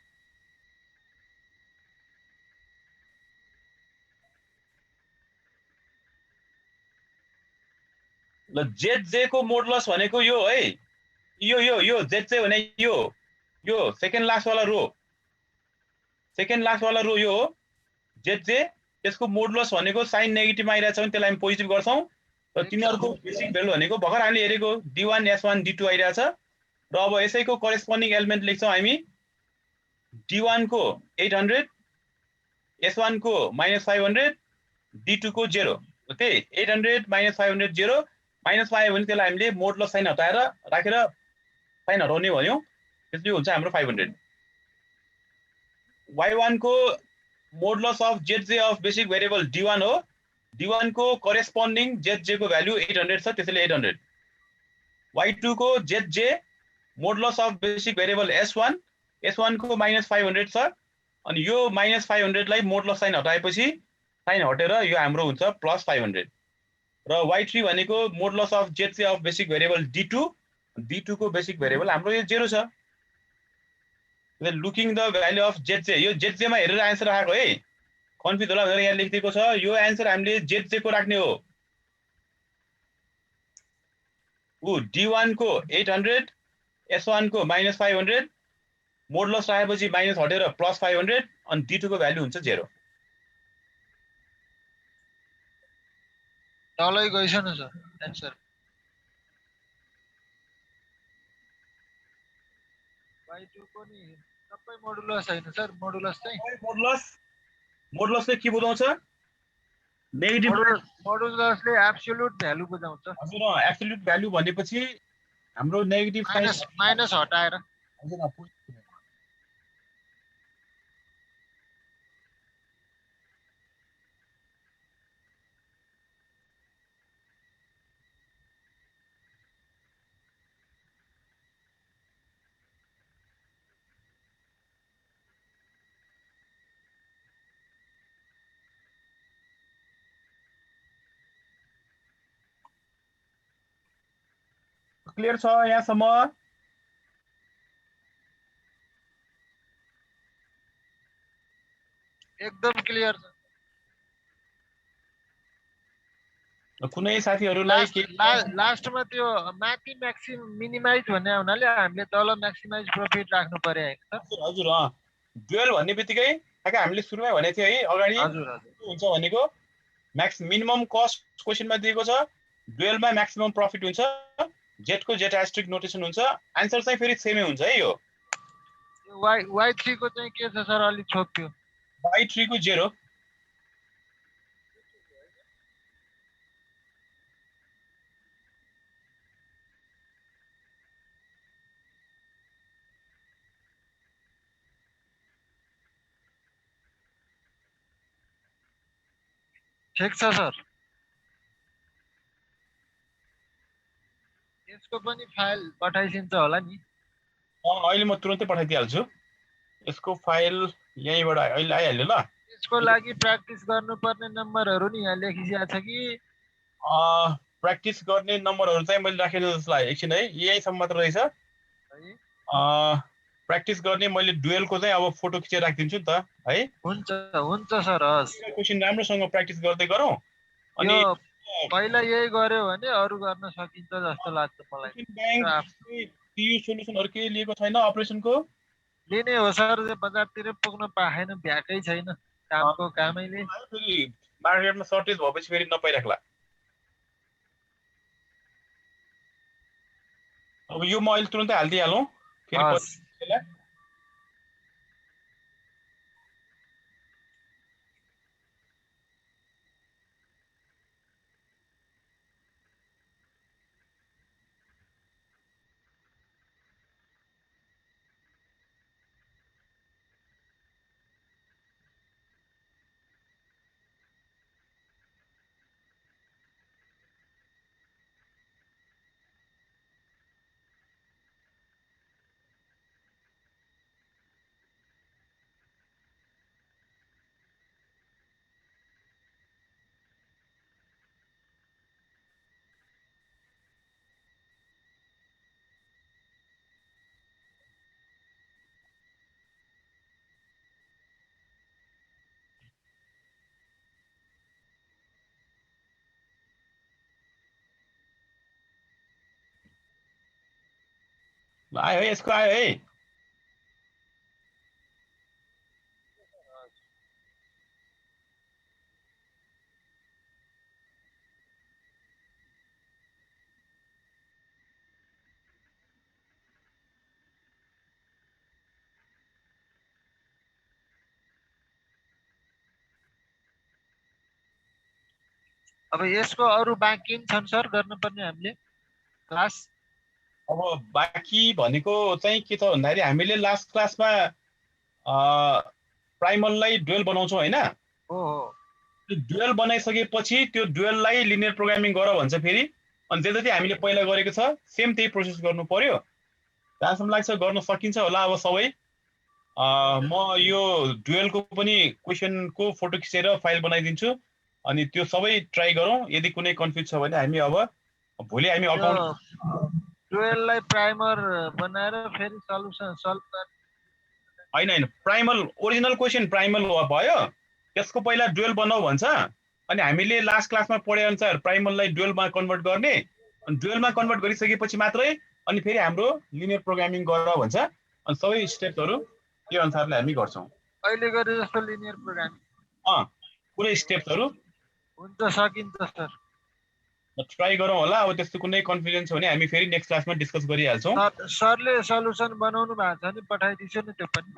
ल zj को मोडुलस भनेको यो है, यो zj भने यो सेकेन्ड लास्ट वाला रो, सेकेन्ड लास्ट वाला रो यो हो zj। त्यसको मोडुलस भनेको साइन नेगेटिभ आइरहेछ भने त्यसलाई हामी पोजिटिभ गर्छौं र तिनीहरुको बेसिक भेल्यु भनेको भर्खर हामीले हेरेको d1 s1 d2 आइरहेछ। र अब यसैको करेस्पोन्डिङ एलिमेन्ट लेख्छौं हामी। d1 को 800, s1 को -500, d2 को 0। त्यही 800 -500 0 -5 भने त्यसलाई हामीले मोडुलस साइन हटाएर राखेर साइन हटाउने भन्यौ। त्यसले हुन्छ हाम्रो 500। y1 को modulus of zj of basic variable d1 हो। d1 को करेस्पोन्डिङ zj को भ्यालु 800 छ, त्यसैले 800। y2 को zj modulus of basic variable s1, s1 को -500 छ। अनि यो -500 लाई मोडुलस साइन हटाएपछि साइन हटेर यो हाम्रो हुन्छ +500। र y3 भनेको modulus of zj of basic variable d2, d2 को बेसिक भेरिएबल हाम्रो यो 0 छ। Looking the value of zj, यो zj मा हेरेर आन्सर आएको है, कन्फ्युज होला भनेर यहाँ लेखिदिएको छ। यो आन्सर हामीले zj को राख्ने हो। d1 को 800, s1 को -500, मोडुलस राखेपछि माइनस हटेर +500 अनि d2 को भ्यालु हुन्छ 0। तलै गइसन सर आन्सर। y2 को नि सबै मोडुलस हैन सर, मोडुलस चाहिँ मोडुलसले के बुझाउँछ? नेगेटिभ मोडुलसले एब्सोल्युट भ्यालु बुझाउँछ। हजुर, एब्सोल्युट भ्यालु भनेपछि हाम्रो नेगेटिभ माइनस हटाएर। हजुर, क्लियर छ यहाँसम्म? एकदम क्लियर छ। कुनै साथीहरुलाई लास्टमा त्यो माथि म्याक्सिमम मिनिमाइज भन्ने हुनाले हामीले तल म्याक्सिमाइज प्रफिट राख्नु पर्यो है सर। हजुर, डुअल भन्ने बित्तिकै ठ्याक्कै हामीले सुरुमै भनेको थियो है अगाडि। हुन्छ भनेको म्याक्स मिनिमम कस्ट क्वेशनमा दिएको छ, डुअलमा म्याक्सिमम प्रफिट हुन्छ, जेड को जेड एस्ट्रिक नोटेसन हुन्छ। आन्सर चाहिँ फेरि सेमै हुन्छ है। यो y3 को चाहिँ के छ सर, अलि छोप्यो। y3 को 0। ठिक छ सर। यसको पनि फाइल पठाइदिन्छ होला नि? अहिले म तुरुन्तै पठाइदिइहाल्छु। यसको फाइल यहीँबाट अहिले आइहाल्यो। ल, यसको लागि प्र्याक्टिस गर्नुपर्ने नम्बरहरू नि यहाँ लेखिदिएको छ कि? प्र्याक्टिस गर्ने नम्बरहरू चाहिँ मैले राखेको जस्तो लाग्यो। एकछिन है, यहीँसम्म मात्र रहेछ। प्र्याक्टिस गर्ने मैले डुएलको चाहिँ अब फोटो खिचेर राखिदिन्छु नि त है। हुन्छ सर, हस्। क्वेशन राम्रोसँग प्र्याक्टिस गर्दै गरौँ। अनि पहिला यही गर्यो भने अरु गर्न सकिन्छ जस्तो लाग्छ मलाई। टियु सोलुसनहरु के लिएको छैन अपरेसनको? लिने हो सर, बजारतिर पुग्न पाएन, भ्याकै छैन, कामको कामैले। फेरि मार्केटमा सर्टेज भएपछि फेरि नपाइराख्ला। अब यो म अहिले तुरुन्तै हाल्दिहालौँ फेरि। आयो है, यसको आयो है। अब यसको अरु बाँकी छन् सर गर्नुपर्ने हामीले क्लास? अब बाँकी भनेको चाहिँ के छ भन्दाखेरि हामीले लास्ट क्लासमा प्राइमललाई डुएल बनाउँछौँ होइन। हो हो त्यो डुएल बनाइसकेपछि त्यो डुएललाई लिनियर प्रोग्रामिङ गर भन्छ फेरि। अनि जे जति हामीले पहिला गरेको छ सेम त्यही प्रोसेस गर्नु पर्यो। जहाँसम्म लाग्छ गर्न सकिन्छ होला अब सबै। म यो डुएलको पनि क्वेसनको फोटो खिचेर फाइल बनाइदिन्छु अनि त्यो सबै ट्राई गरौँ। यदि कुनै कन्फ्युज छ भने हामी अब भोलि हामी अकाउन्ट डुएललाई प्राइमर बनाएर फेरि सल्युसन सल्भ गर्ने होइन प्राइमल ओरिजिनल क्वेसन प्राइमल भयो, त्यसको पहिला डुएल बनाऊ भन्छ। अनि हामीले लास्ट क्लासमा पढे अनुसार प्राइमललाई डुएलमा कन्भर्ट गर्ने, अनि डुएलमा कन्भर्ट गरिसकेपछि मात्रै अनि फेरि हाम्रो लिनियर प्रोग्रामिङ गर भन्छ। अनि सबै स्टेप्सहरू त्यो अनुसारले हामी गर्छौँ। अहिले गरे जस्तो लिनियर प्रोग्रामिङ पुरै स्टेप्सहरू हुन्छ, सकिन्छ सर। ट्राई गरौँ होला। अब त्यस्तो कुनै कन्फ्युजन छ भने हामी फेरि नेक्स्ट क्लासमा डिस्कस गरिहाल्छौँ। सरले सल्युसन बनाउनु भएको छ नि पठाइदिन्छु नि त्यो पनि।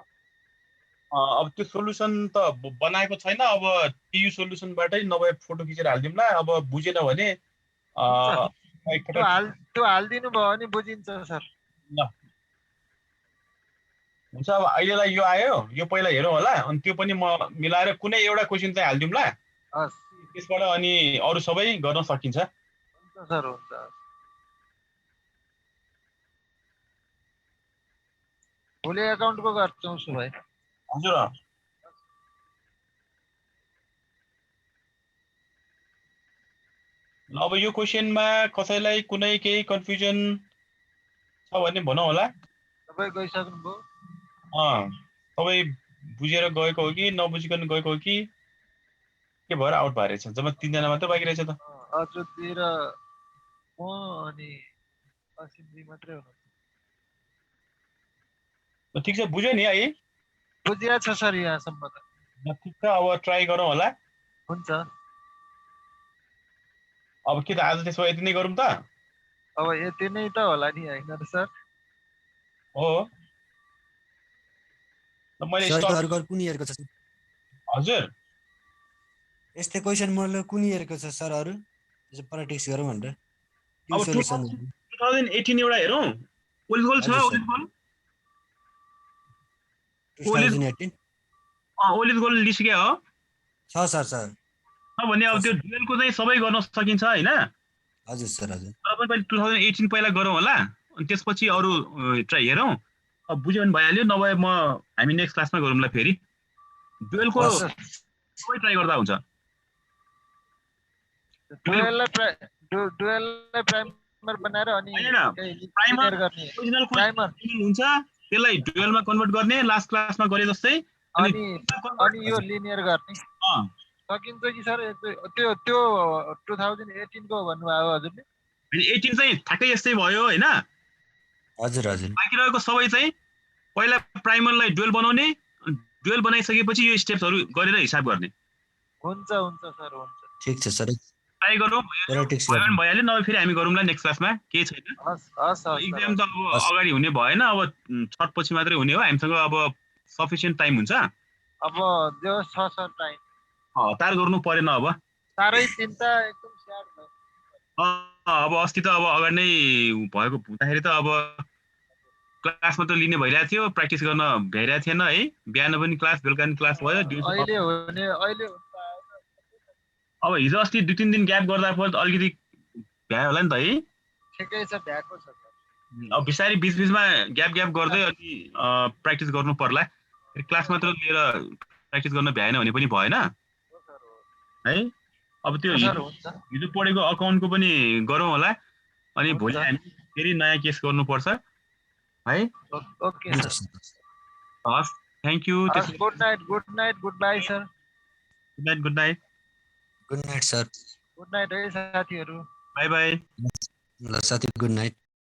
अब त्यो सोल्युसन त बनाएको छैन, अब टियु सोल्युसनबाटै नभए फोटो खिचेर हालिदिउँला। अब बुझेन भने त्यो हालिदिनु भयो भने बुझिन्छ सर। ल हुन्छ, अब अहिलेलाई यो आयो, यो पहिला हेरौँ होला। अनि त्यो पनि म मिलाएर कुनै एउटा क्वेसन चाहिँ हालिदिउँला, त्यसबाट अनि अरू सबै गर्न सकिन्छ। हुन्छ सर, हुन्छ। भोलि एकाउन्टको गर्छौँ उसो भए। हजुर। अब यो क्वेसनमा कसैलाई कुनै केही कन्फ्युजन छ भने भनौँ होला। सबै गइसक्नुभयो? सबै बुझेर गएको हो कि नबुझिकन गएको हो कि के भएर आउट भएर रहेछ? जम्मा 3 जना मात्रै बाँकी रहेछ त। अजुतजी र म अनि असिमजी मात्रै हुनुहुन्छ। ठिक छ, बुझ्यो नि है? बुझिया छ सर यहाँसम्म त। ठिक छ, अब ट्राई गरौँ होला। हुन्छ। अब के त आज त्यसो यति नै गरौँ त? अब यति नै त होला नि, होइन र सर? हो। मैले सर कुन इयरको छ? हजुर, यस्तै क्वेसन मोडल कुन इयरको छ सर? अरु त्यसो प्र्याक्टिस गरौँ भनेर। अब 2018 एउटा हेरौँ। ओलिज गोल छ? ओलिज गोल 2018 ओलिज गोल लिस्क्या हो? छ सर। सर भने अब त्यो डुएलको चाहिँ सबै गर्न सकिन्छ होइन? हजुर सर, हजुर। अब पहिले 2018 पहिला गरौँ होला, अनि त्यसपछि अरू ट्राई हेरौँ। अब बुझ्यो भने भइहाल्यो, नभए हामी नेक्स्ट क्लासमा गरौँला फेरि। डुएलको सबै ट्राई गर्दा हुन्छ। डुएललाई प्राइमर बनाएर अनि प्राइमर ओरिजिनल हुन्छ, त्यसलाई डुएलमा कन्भर्ट गर्ने लास्ट क्लासमा गरे जस्तै, अनि यो लिनियर गर्ने सकिन्छ कि सर? त्यो 2018 को भन्नुभयो हजुरले? 18 चाहिँ ठ्याक्कै यस्तै भयो होइन? हजुर हजुर। बाँकी रहेको सबै चाहिँ पहिला प्राइमरलाई डुएल बनाउने, डुएल बनाइसकेपछि यो स्टेप्सहरू गरेर हिसाब गर्ने। हुन्छ हुन्छ सर, हुन्छ। ठीक छ सर, ट्राई गरौँ। भइहाल्यो, नभए फेरि हामी गरौँला नेक्स्ट क्लासमा, केही छैन। इक्जाम त अब अगाडि हुने भएन, अब छटपछि मात्रै हुने हो। हामीसँग अब सफिसियन्ट टाइम हुन्छ। अब जो छ सर टाइम हतार गर्नु परेन। अब साह्रै चिन्ता एकदम स्याड भयो। अब अस्ति त अब अगाडि नै भएको हुँदाखेरि त अब क्लासमा त लिने भइरहेको थियो, प्र्याक्टिस गर्न भ्याइरहेको थिएन है। बिहान पनि क्लास, बेलुका पनि क्लास भयो। अहिले अब हिजो अस्ति 2-3 दिन ग्याप गर्दा पनि अलिकति भ्यायो होला नि त है? ठिकै छ, भ्याएको छ। अब बिस्तारै बिचबिचमा ग्याप गर्दै अनि प्र्याक्टिस गर्नु पर्ला। क्लास मात्र लिएर प्र्याक्टिस गर्न भ्याएन भने पनि भएन है। अब त्यो हिजो पढेको अकाउन्टको पनि गरौँ होला, अनि भोलि हामी फेरि नयाँ केस गर्नुपर्छ है। ओके सर, हस्, thank you. Good night, good by sir. Good night sir. Good night है साथीहरू। By by. ल साथी, गुड नाइट।